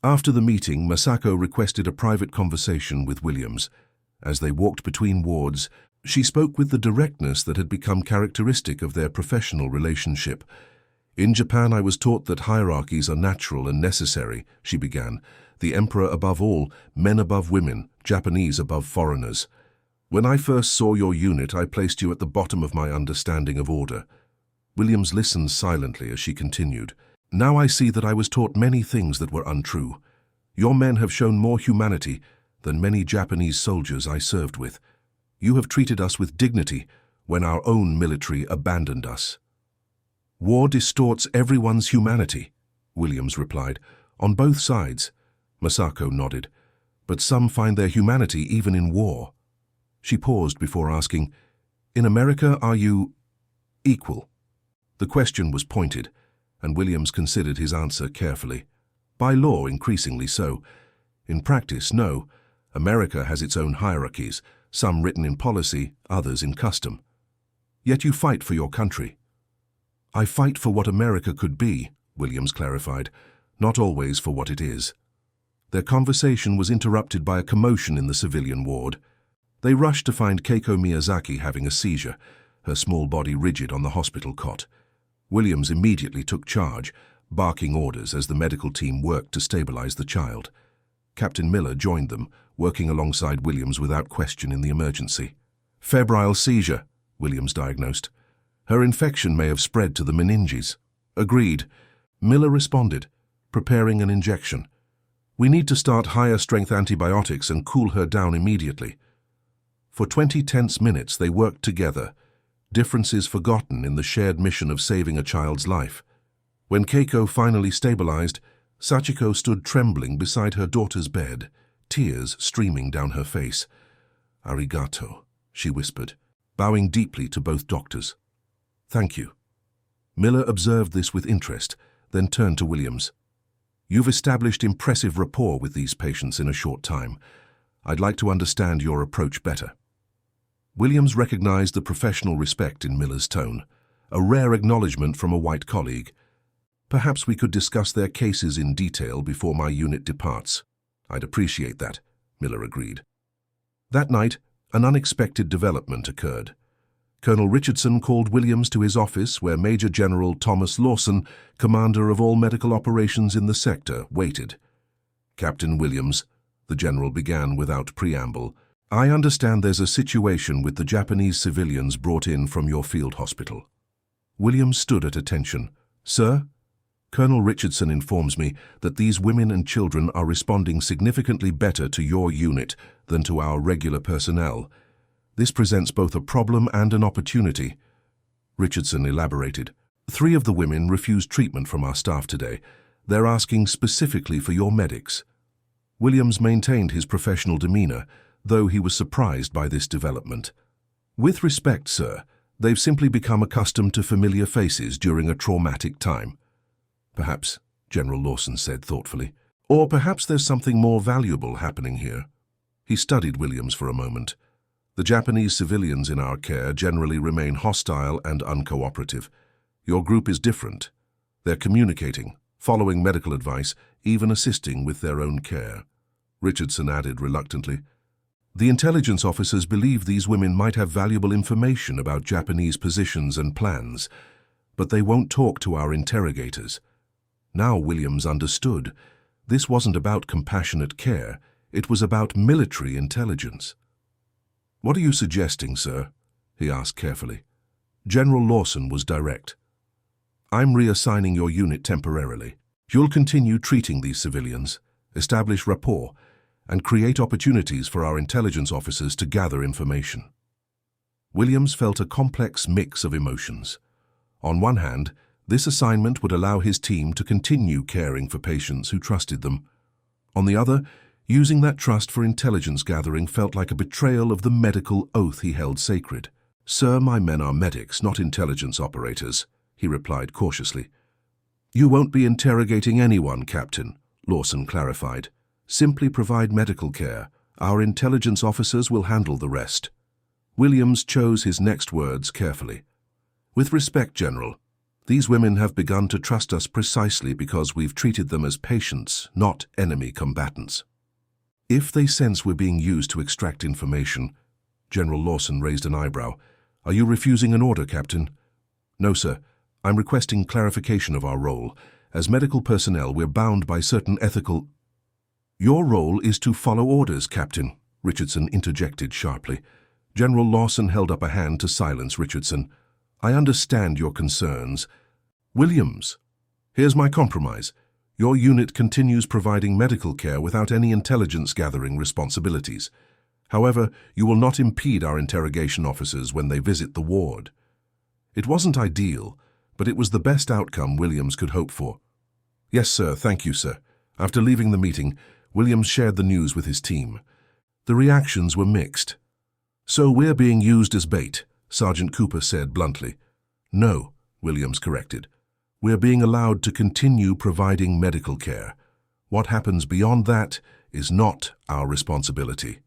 After the meeting, Masako requested a private conversation with Williams. As they walked between wards, she spoke with the directness that had become characteristic of their professional relationship. In Japan, I was taught that hierarchies are natural and necessary, she began. The emperor above all, men above women, Japanese above foreigners. When I first saw your unit, I placed you at the bottom of my understanding of order. Williams listened silently as she continued. Now I see that I was taught many things that were untrue. Your men have shown more humanity than many Japanese soldiers I served with. You have treated us with dignity when our own military abandoned us. War distorts everyone's humanity, Williams replied. On both sides. Masako nodded. But some find their humanity even in war. She paused before asking, In America, are you equal? The question was pointed, and Williams considered his answer carefully. By law, increasingly so. In practice, no. America has its own hierarchies, some written in policy, others in custom. Yet you fight for your country. I fight for what America could be, Williams clarified, not always for what it is. Their conversation was interrupted by a commotion in the civilian ward. They rushed to find Keiko Miyazaki having a seizure, her small body rigid on the hospital cot. Williams immediately took charge, barking orders as the medical team worked to stabilize the child. Captain Miller joined them, working alongside Williams without question in the emergency. Febrile seizure, Williams diagnosed. Her infection may have spread to the meninges. Agreed. Miller responded, preparing an injection. We need to start higher-strength antibiotics and cool her down immediately. For 20 tense minutes they worked together, differences forgotten in the shared mission of saving a child's life. When Keiko finally stabilized, Sachiko stood trembling beside her daughter's bed, tears streaming down her face. Arigato, she whispered, bowing deeply to both doctors. Thank you. Miller observed this with interest, then turned to Williams. You've established impressive rapport with these patients in a short time. I'd like to understand your approach better. Williams recognized the professional respect in Miller's tone, a rare acknowledgement from a white colleague. Perhaps we could discuss their cases in detail before my unit departs. I'd appreciate that, Miller agreed. That night, an unexpected development occurred. Colonel Richardson called Williams to his office where Major General Thomas Lawson, commander of all medical operations in the sector, waited. Captain Williams, the general began without preamble, I understand there's a situation with the Japanese civilians brought in from your field hospital. Williams stood at attention. Sir? Colonel Richardson informs me that these women and children are responding significantly better to your unit than to our regular personnel. This presents both a problem and an opportunity. Richardson elaborated. 3 of the women refused treatment from our staff today. They're asking specifically for your medics. Williams maintained his professional demeanor, though he was surprised by this development. With respect, sir, they've simply become accustomed to familiar faces during a traumatic time. Perhaps, General Lawson said thoughtfully. Or perhaps there's something more valuable happening here. He studied Williams for a moment. The Japanese civilians in our care generally remain hostile and uncooperative. Your group is different. They're communicating, following medical advice, even assisting with their own care. Richardson added reluctantly, the intelligence officers believe these women might have valuable information about Japanese positions and plans, but they won't talk to our interrogators. Now Williams understood. This wasn't about compassionate care, it was about military intelligence. What are you suggesting, sir? He asked carefully. General Lawson was direct. I'm reassigning your unit temporarily. You'll continue treating these civilians, establish rapport, and create opportunities for our intelligence officers to gather information. Williams felt a complex mix of emotions. On one hand, this assignment would allow his team to continue caring for patients who trusted them. On the other, using that trust for intelligence gathering felt like a betrayal of the medical oath he held sacred. Sir, my men are medics, not intelligence operators, he replied cautiously. You won't be interrogating anyone, Captain, Lawson clarified. Simply provide medical care. Our intelligence officers will handle the rest. Williams chose his next words carefully. With respect, General, these women have begun to trust us precisely because we've treated them as patients, not enemy combatants. If they sense we're being used to extract information, General Lawson raised an eyebrow. Are you refusing an order, Captain? No, sir. I'm requesting clarification of our role. As medical personnel, we're bound by certain ethical... Your role is to follow orders, Captain, Richardson interjected sharply. General Lawson held up a hand to silence Richardson. I understand your concerns. Williams, here's my compromise. Your unit continues providing medical care without any intelligence-gathering responsibilities. However, you will not impede our interrogation officers when they visit the ward. It wasn't ideal, but it was the best outcome Williams could hope for. Yes, sir, thank you, sir. After leaving the meeting, Williams shared the news with his team. The reactions were mixed. So we're being used as bait, Sergeant Cooper said bluntly. No, Williams corrected. We're being allowed to continue providing medical care. What happens beyond that is not our responsibility.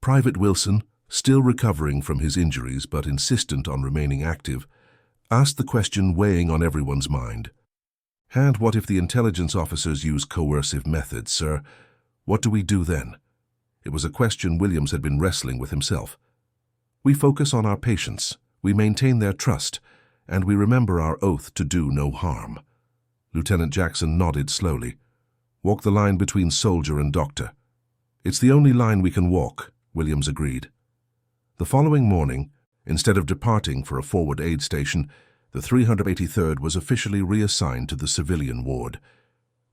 Private Wilson, still recovering from his injuries but insistent on remaining active, asked the question weighing on everyone's mind. And what if the intelligence officers use coercive methods, sir? What do we do then? It was a question Williams had been wrestling with himself. We focus on our patients, we maintain their trust, and we remember our oath to do no harm. Lieutenant Jackson nodded slowly. Walk the line between soldier and doctor. It's the only line we can walk, Williams agreed. The following morning, instead of departing for a forward aid station, the 383rd was officially reassigned to the civilian ward.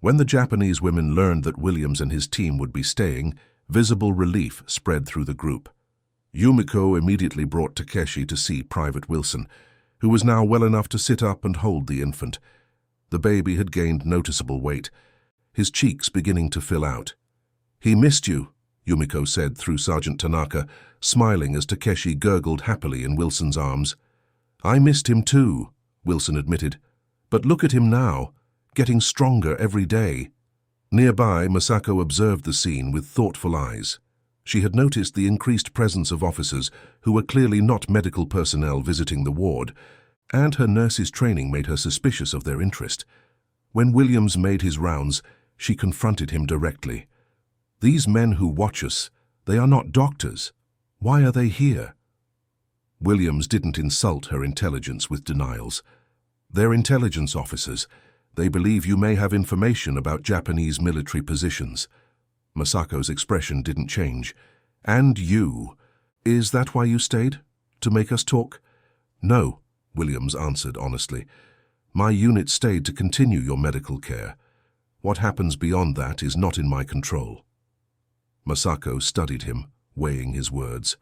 When the Japanese women learned that Williams and his team would be staying, visible relief spread through the group. Yumiko immediately brought Takeshi to see Private Wilson, who was now well enough to sit up and hold the infant. The baby had gained noticeable weight, his cheeks beginning to fill out. He missed you, Yumiko said through Sergeant Tanaka, smiling as Takeshi gurgled happily in Wilson's arms. I missed him too, Wilson admitted. But look at him now, getting stronger every day. Nearby, Masako observed the scene with thoughtful eyes. She had noticed the increased presence of officers who were clearly not medical personnel visiting the ward, and her nurse's training made her suspicious of their interest. When Williams made his rounds, she confronted him directly. "These men who watch us, they are not doctors. Why are they here?" Williams didn't insult her intelligence with denials. "They're intelligence officers. They believe you may have information about Japanese military positions." Masako's expression didn't change. "And you? Is that why you stayed? To make us talk?" "No," Williams answered honestly. "My unit stayed to continue your medical care. What happens beyond that is not in my control." Masako studied him, weighing his words.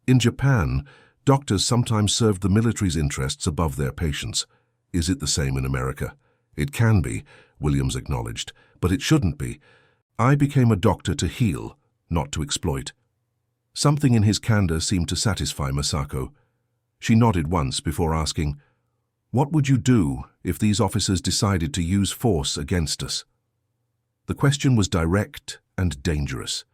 "In Japan, doctors sometimes serve the military's interests above their patients. Is it the same in America?" "It can be," Williams acknowledged, "but it shouldn't be. I became a doctor to heal, not to exploit." Something in his candor seemed to satisfy Masako. She nodded once before asking, "What would you do if these officers decided to use force against us?" The question was direct and dangerous.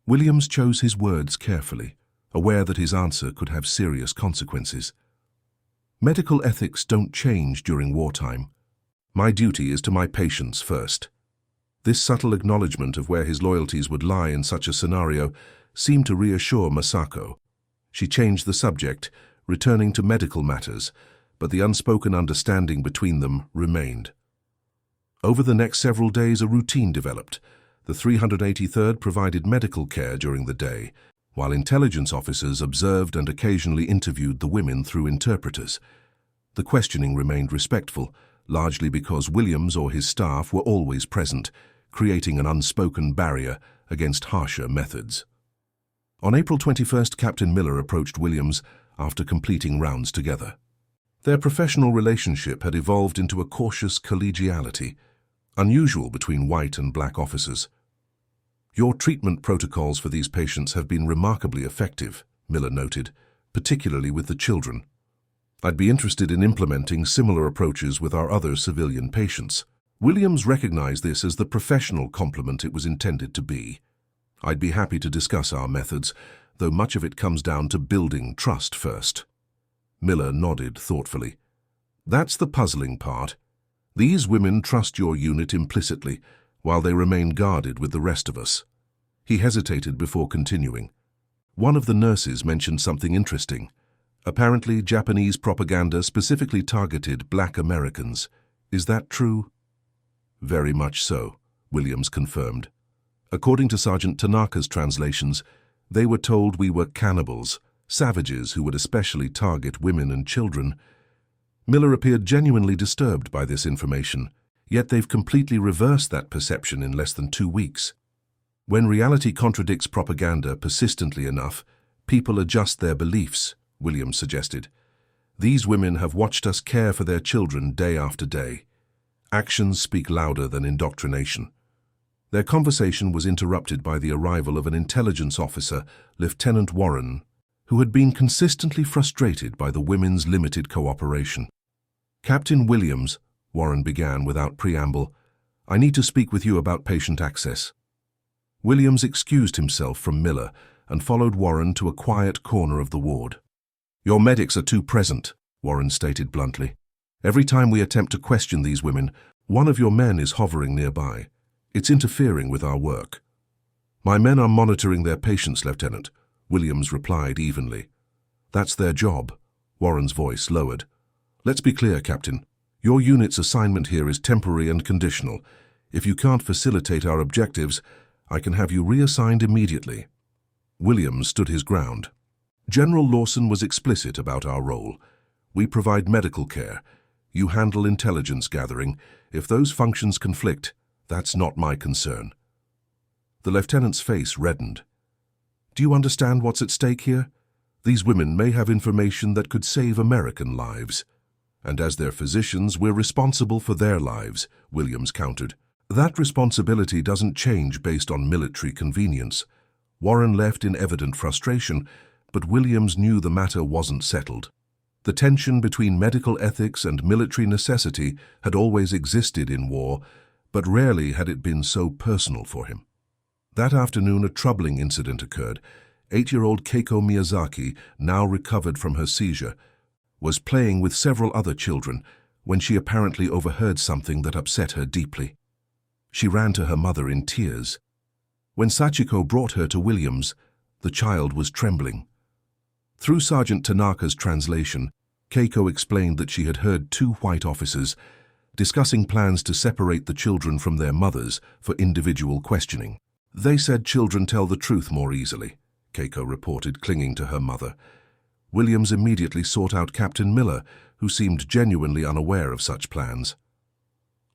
Williams chose his words carefully, aware that his answer could have serious consequences. "Medical ethics don't change during wartime. My duty is to my patients first." This subtle acknowledgement of where his loyalties would lie in such a scenario seemed to reassure Masako. She changed the subject, returning to medical matters, but the unspoken understanding between them remained. Over the next several days, a routine developed. The 383rd provided medical care during the day, while intelligence officers observed and occasionally interviewed the women through interpreters. The questioning remained respectful, largely because Williams or his staff were always present, creating an unspoken barrier against harsher methods. On April 21st, Captain Miller approached Williams after completing rounds together. Their professional relationship had evolved into a cautious collegiality, unusual between white and black officers. "Your treatment protocols for these patients have been remarkably effective," Miller noted, "particularly with the children. I'd be interested in implementing similar approaches with our other civilian patients." Williams recognized this as the professional compliment it was intended to be. "I'd be happy to discuss our methods, though much of it comes down to building trust first." Miller nodded thoughtfully. "That's the puzzling part. These women trust your unit implicitly, while they remain guarded with the rest of us." He hesitated before continuing. "One of the nurses mentioned something interesting. Apparently, Japanese propaganda specifically targeted black Americans. Is that true?" "Very much so," Williams confirmed. "According to Sergeant Tanaka's translations, they were told we were cannibals, savages who would especially target women and children." Miller appeared genuinely disturbed by this information, yet they've completely reversed that perception in less than 2 weeks. "When reality contradicts propaganda persistently enough, people adjust their beliefs," Williams suggested. "These women have watched us care for their children day after day. Actions speak louder than indoctrination." Their conversation was interrupted by the arrival of an intelligence officer, Lieutenant Warren, who had been consistently frustrated by the women's limited cooperation. "Captain Williams," Warren began without preamble, "I need to speak with you about patient access." Williams excused himself from Miller and followed Warren to a quiet corner of the ward. "Your medics are too present," Warren stated bluntly. "Every time we attempt to question these women, one of your men is hovering nearby. It's interfering with our work." "My men are monitoring their patients, Lieutenant," Williams replied evenly. "That's their job." Warren's voice lowered. "Let's be clear, Captain. Your unit's assignment here is temporary and conditional. If you can't facilitate our objectives, I can have you reassigned immediately." Williams stood his ground. "General Lawson was explicit about our role. We provide medical care. You handle intelligence gathering. If those functions conflict, that's not my concern." The lieutenant's face reddened. "Do you understand what's at stake here? These women may have information that could save American lives. And as their physicians, we're responsible for their lives," Williams countered. "That responsibility doesn't change based on military convenience." Warren left in evident frustration, but Williams knew the matter wasn't settled. The tension between medical ethics and military necessity had always existed in war, but rarely had it been so personal for him. That afternoon, a troubling incident occurred. 8-year-old Keiko Miyazaki, now recovered from her seizure, was playing with several other children when she apparently overheard something that upset her deeply. She ran to her mother in tears. When Sachiko brought her to Williams, the child was trembling. Through Sergeant Tanaka's translation, Keiko explained that she had heard 2 white officers discussing plans to separate the children from their mothers for individual questioning. They said children tell the truth more easily, Keiko reported, clinging to her mother. Williams immediately sought out Captain Miller, who seemed genuinely unaware of such plans.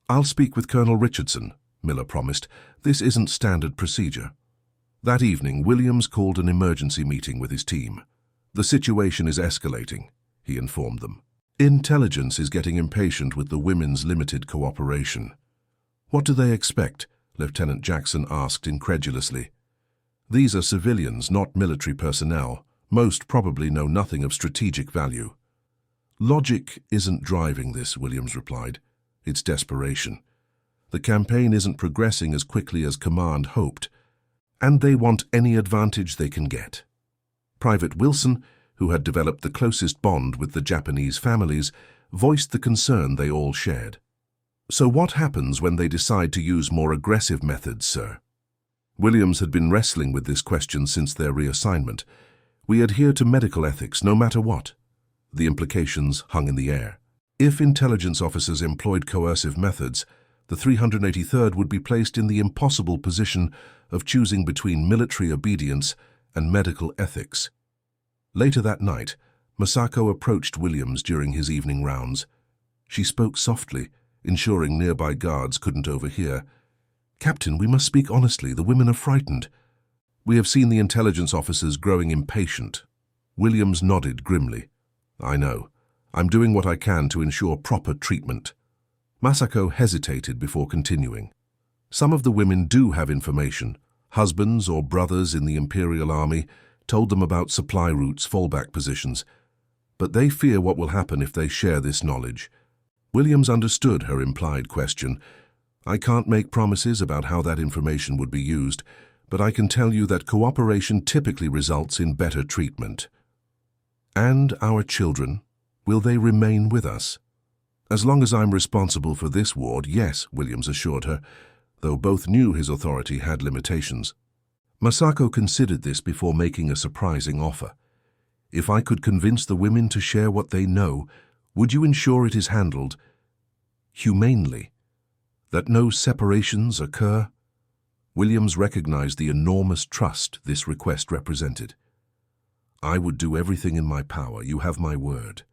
"I'll speak with Colonel Richardson," Miller promised. "This isn't standard procedure." That evening, Williams called an emergency meeting with his team. "The situation is escalating," he informed them. "Intelligence is getting impatient with the women's limited cooperation." "What do they expect?" Lieutenant Jackson asked incredulously. "These are civilians, not military personnel. Most probably know nothing of strategic value." "Logic isn't driving this," Williams replied. "It's desperation. The campaign isn't progressing as quickly as Command hoped, and they want any advantage they can get." Private Wilson, who had developed the closest bond with the Japanese families, voiced the concern they all shared. "So what happens when they decide to use more aggressive methods, sir?" Williams had been wrestling with this question since their reassignment. "We adhere to medical ethics no matter what." The implications hung in the air. If intelligence officers employed coercive methods, the 383rd would be placed in the impossible position of choosing between military obedience and medical ethics. Later that night, Masako approached Williams during his evening rounds. She spoke softly, ensuring nearby guards couldn't overhear. "Captain, we must speak honestly. The women are frightened. We have seen the intelligence officers growing impatient." Williams nodded grimly. "I know. I'm doing what I can to ensure proper treatment." Masako hesitated before continuing. "Some of the women do have information. Husbands or brothers in the Imperial Army told them about supply routes, fallback positions. But they fear what will happen if they share this knowledge." Williams understood her implied question. "I can't make promises about how that information would be used, but I can tell you that cooperation typically results in better treatment." "And our children, will they remain with us?" "As long as I'm responsible for this ward, yes," Williams assured her, though both knew his authority had limitations. Masako considered this before making a surprising offer. "If I could convince the women to share what they know, would you ensure it is handled humanely? That no separations occur?" Williams recognized the enormous trust this request represented. "I would do everything in my power. You have my word."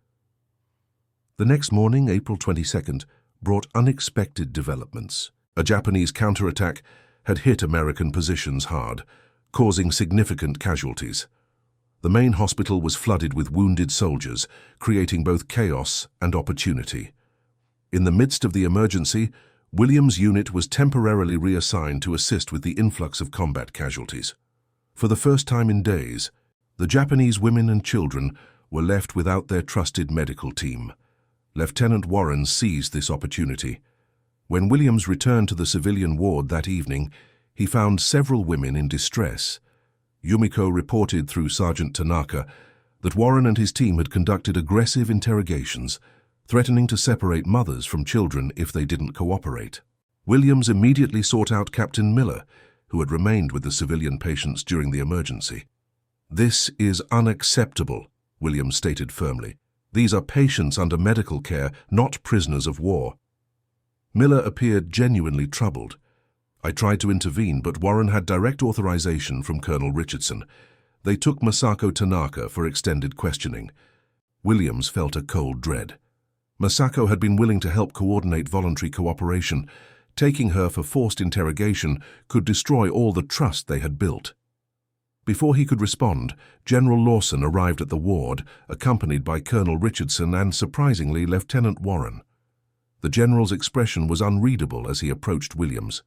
The next morning, April 22nd, brought unexpected developments. A Japanese counterattack had hit American positions hard, causing significant casualties. The main hospital was flooded with wounded soldiers, creating both chaos and opportunity. In the midst of the emergency, Williams' unit was temporarily reassigned to assist with the influx of combat casualties. For the first time in days, the Japanese women and children were left without their trusted medical team. Lieutenant Warren seized this opportunity. When Williams returned to the civilian ward that evening, he found several women in distress. Yumiko reported through Sergeant Tanaka that Warren and his team had conducted aggressive interrogations, threatening to separate mothers from children if they didn't cooperate. Williams immediately sought out Captain Miller, who had remained with the civilian patients during the emergency. "This is unacceptable," Williams stated firmly. "These are patients under medical care, not prisoners of war." Miller appeared genuinely troubled. "I tried to intervene, but Warren had direct authorization from Colonel Richardson. They took Masako Tanaka for extended questioning." Williams felt a cold dread. Masako had been willing to help coordinate voluntary cooperation. Taking her for forced interrogation could destroy all the trust they had built. Before he could respond, General Lawson arrived at the ward, accompanied by Colonel Richardson and, surprisingly, Lieutenant Warren. The general's expression was unreadable as he approached Williams.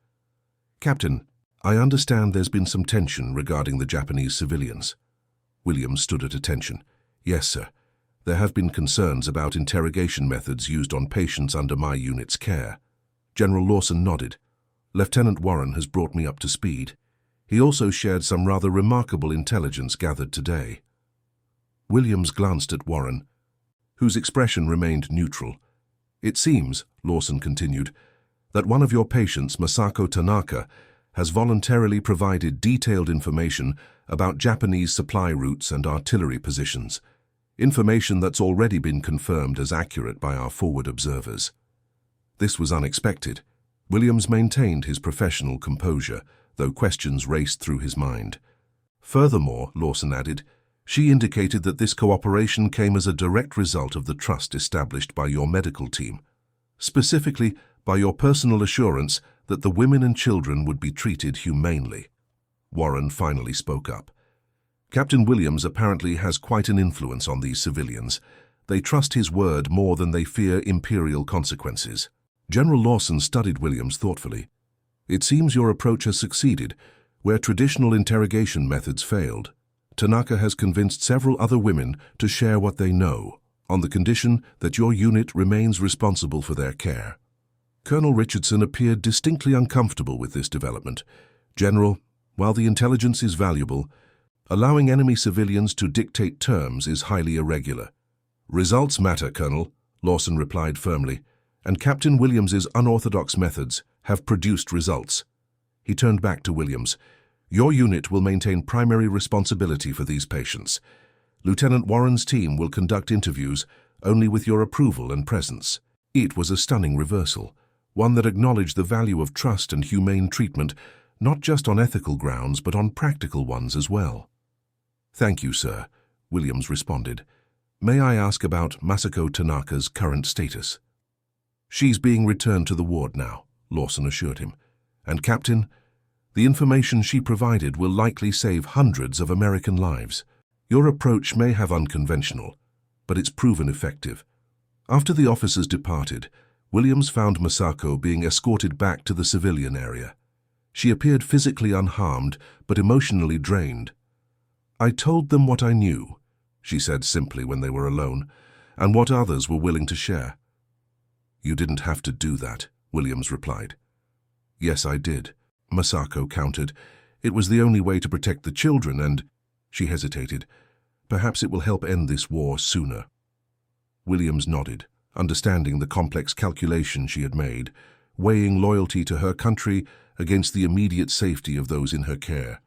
"Captain, I understand there's been some tension regarding the Japanese civilians." Williams stood at attention. "Yes, sir. There have been concerns about interrogation methods used on patients under my unit's care." General Lawson nodded. Lieutenant Warren has brought me up to speed. He also shared some rather remarkable intelligence gathered today." Williams glanced at Warren, whose expression remained neutral. "It seems," Lawson continued, "that one of your patients, Masako Tanaka, has voluntarily provided detailed information about Japanese supply routes and artillery positions, information that's already been confirmed as accurate by our forward observers." This was unexpected. Williams maintained his professional composure, though questions raced through his mind. "Furthermore," Lawson added, "she indicated that this cooperation came as a direct result of the trust established by your medical team, specifically by your personal assurance that the women and children would be treated humanely." Warren finally spoke up. "Captain Williams apparently has quite an influence on these civilians. They trust his word more than they fear imperial consequences." General Lawson studied Williams thoughtfully. "It seems your approach has succeeded, where traditional interrogation methods failed. Tanaka has convinced several other women to share what they know, on the condition that your unit remains responsible for their care." Colonel Richardson appeared distinctly uncomfortable with this development. "General, while the intelligence is valuable, allowing enemy civilians to dictate terms is highly irregular." "Results matter, Colonel," Lawson replied firmly, "and Captain Williams's unorthodox methods have produced results." He turned back to Williams. "Your unit will maintain primary responsibility for these patients. Lieutenant Warren's team will conduct interviews only with your approval and presence." It was a stunning reversal, one that acknowledged the value of trust and humane treatment, not just on ethical grounds, but on practical ones as well. "Thank you, sir," Williams responded. "May I ask about Masako Tanaka's current status?" "She's being returned to the ward now," Lawson assured him. "And, Captain, the information she provided will likely save hundreds of American lives. Your approach may have unconventional, but it's proven effective." After the officers departed, Williams found Masako being escorted back to the civilian area. She appeared physically unharmed, but emotionally drained. "I told them what I knew," she said simply when they were alone, "and what others were willing to share." "You didn't have to do that," Williams replied. "Yes, I did," Masako countered. "It was the only way to protect the children and—" She hesitated. "Perhaps it will help end this war sooner." Williams nodded, understanding the complex calculation she had made, weighing loyalty to her country against the immediate safety of those in her care.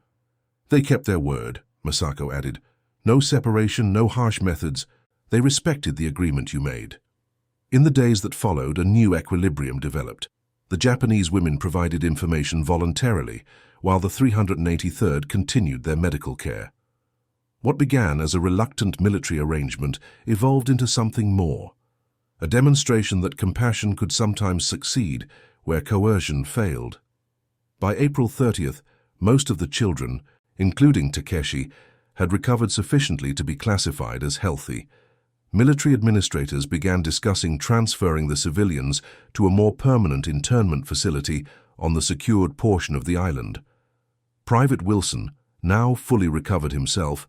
"They kept their word," Masako added. "No separation, no harsh methods. They respected the agreement you made." In the days that followed, a new equilibrium developed. The Japanese women provided information voluntarily, while the 383rd continued their medical care. What began as a reluctant military arrangement evolved into something more, a demonstration that compassion could sometimes succeed where coercion failed. By April 30th, most of the children, including Takeshi, had recovered sufficiently to be classified as healthy. Military administrators began discussing transferring the civilians to a more permanent internment facility on the secured portion of the island. Private Wilson, now fully recovered himself,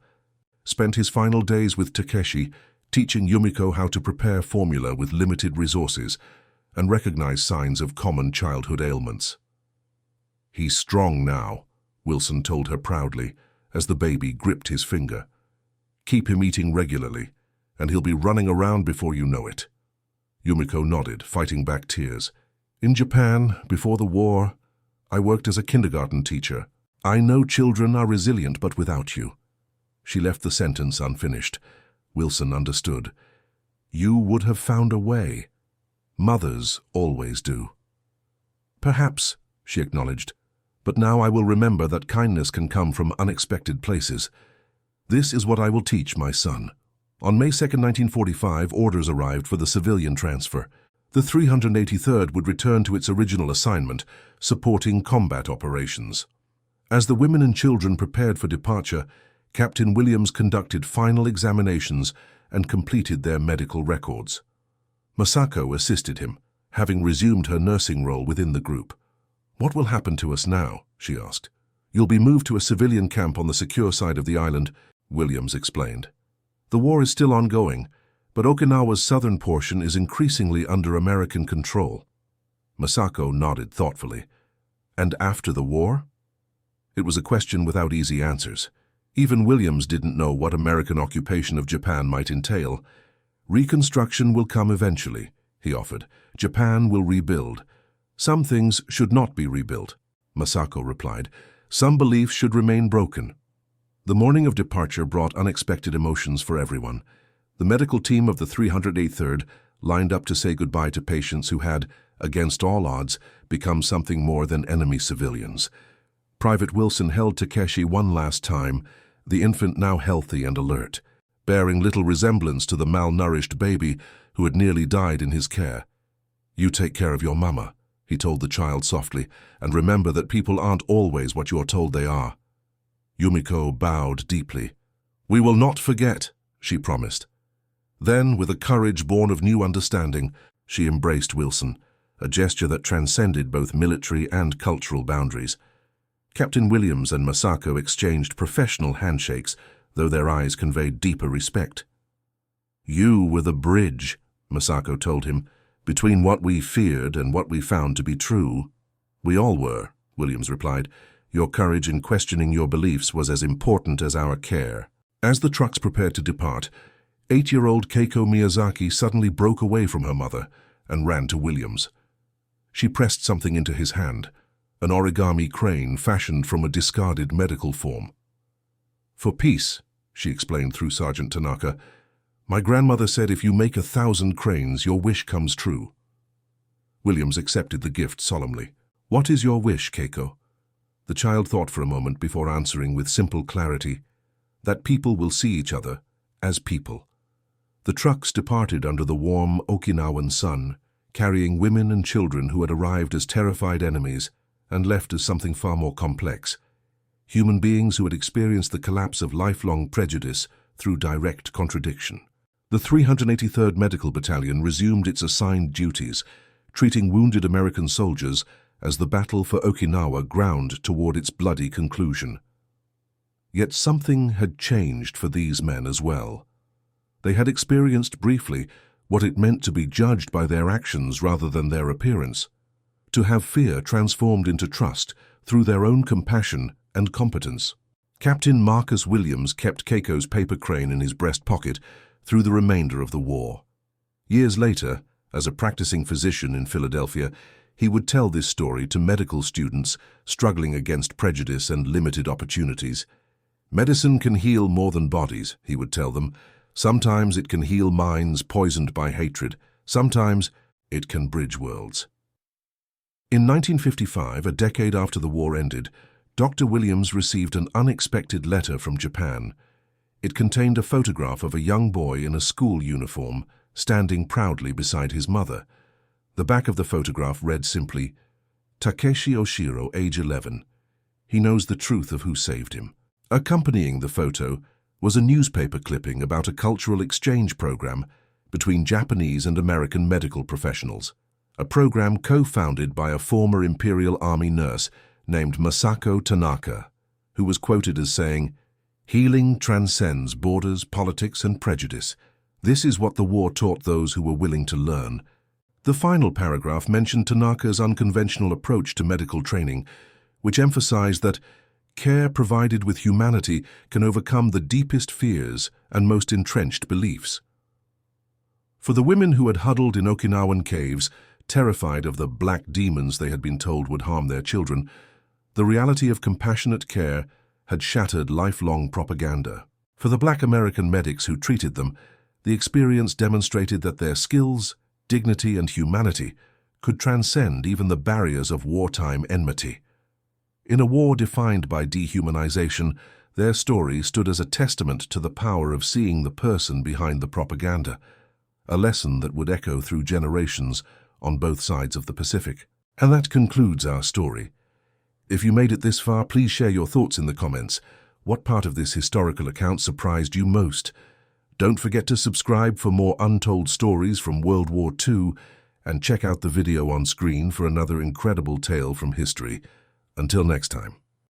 spent his final days with Takeshi, teaching Yumiko how to prepare formula with limited resources and recognize signs of common childhood ailments. "He's strong now," Wilson told her proudly, as the baby gripped his finger. "Keep him eating regularly, and he'll be running around before you know it." Yumiko nodded, fighting back tears. "In Japan, before the war, I worked as a kindergarten teacher. I know children are resilient, but without you." She left the sentence unfinished. Wilson understood. "You would have found a way. Mothers always do." "Perhaps," she acknowledged, "but now I will remember that kindness can come from unexpected places. This is what I will teach my son." On May 2, 1945, orders arrived for the civilian transfer. The 383rd would return to its original assignment, supporting combat operations. As the women and children prepared for departure, Captain Williams conducted final examinations and completed their medical records. Masako assisted him, having resumed her nursing role within the group. "What will happen to us now?" she asked. "You'll be moved to a civilian camp on the secure side of the island," Williams explained. "The war is still ongoing, but Okinawa's southern portion is increasingly under American control." Masako nodded thoughtfully. And after the war? It was a question without easy answers. Even Williams didn't know what American occupation of Japan might entail. Reconstruction will come eventually, he offered. Japan will rebuild. Some things should not be rebuilt, Masako replied. Some beliefs should remain broken. The morning of departure brought unexpected emotions for everyone. The medical team of the 383rd lined up to say goodbye to patients who had, against all odds, become something more than enemy civilians. Private Wilson held Takeshi one last time, the infant now healthy and alert, bearing little resemblance to the malnourished baby who had nearly died in his care. "You take care of your mama," he told the child softly, "and remember that people aren't always what you're told they are." Yumiko bowed deeply. "We will not forget," she promised. Then, with a courage born of new understanding, she embraced Wilson, a gesture that transcended both military and cultural boundaries. Captain Williams and Masako exchanged professional handshakes, though their eyes conveyed deeper respect. "You were the bridge," Masako told him, "between what we feared and what we found to be true." "We all were," Williams replied. "Your courage in questioning your beliefs was as important as our care." As the trucks prepared to depart, 8-year-old Keiko Miyazaki suddenly broke away from her mother and ran to Williams. She pressed something into his hand, an origami crane fashioned from a discarded medical form. "For peace," she explained through Sergeant Tanaka. "My grandmother said if you make 1,000 cranes, your wish comes true." Williams accepted the gift solemnly. "What is your wish, Keiko?" The child thought for a moment before answering with simple clarity, "That people will see each other as people." The trucks departed under the warm Okinawan sun, carrying women and children who had arrived as terrified enemies and left as something far more complex. Human beings who had experienced the collapse of lifelong prejudice through direct contradiction. The 383rd Medical Battalion resumed its assigned duties, treating wounded American soldiers as the battle for Okinawa ground toward its bloody conclusion. Yet something had changed for these men as well. They had experienced briefly what it meant to be judged by their actions rather than their appearance, to have fear transformed into trust through their own compassion and competence. Captain Marcus Williams kept Keiko's paper crane in his breast pocket through the remainder of the war. Years later, as a practicing physician in Philadelphia, he would tell this story to medical students struggling against prejudice and limited opportunities. "Medicine can heal more than bodies," he would tell them. "Sometimes it can heal minds poisoned by hatred. Sometimes it can bridge worlds." In 1955, a decade after the war ended, Dr. Williams received an unexpected letter from Japan. It contained a photograph of a young boy in a school uniform, standing proudly beside his mother. The back of the photograph read simply, "Takeshi Oshiro, age 11. He knows the truth of who saved him." Accompanying the photo was a newspaper clipping about a cultural exchange program between Japanese and American medical professionals, a program co-founded by a former Imperial Army nurse named Masako Tanaka, who was quoted as saying, "Healing transcends borders, politics, and prejudice. This is what the war taught those who were willing to learn." The final paragraph mentioned Tanaka's unconventional approach to medical training, which emphasized that care provided with humanity can overcome the deepest fears and most entrenched beliefs. For the women who had huddled in Okinawan caves, terrified of the black demons they had been told would harm their children, the reality of compassionate care had shattered lifelong propaganda. For the black American medics who treated them, the experience demonstrated that their skills, dignity, and humanity could transcend even the barriers of wartime enmity. In a war defined by dehumanization, their story stood as a testament to the power of seeing the person behind the propaganda, a lesson that would echo through generations on both sides of the Pacific. And that concludes our story. If you made it this far, please share your thoughts in the comments. What part of this historical account surprised you most? Don't forget to subscribe for more untold stories from World War II, and check out the video on screen for another incredible tale from history. Until next time.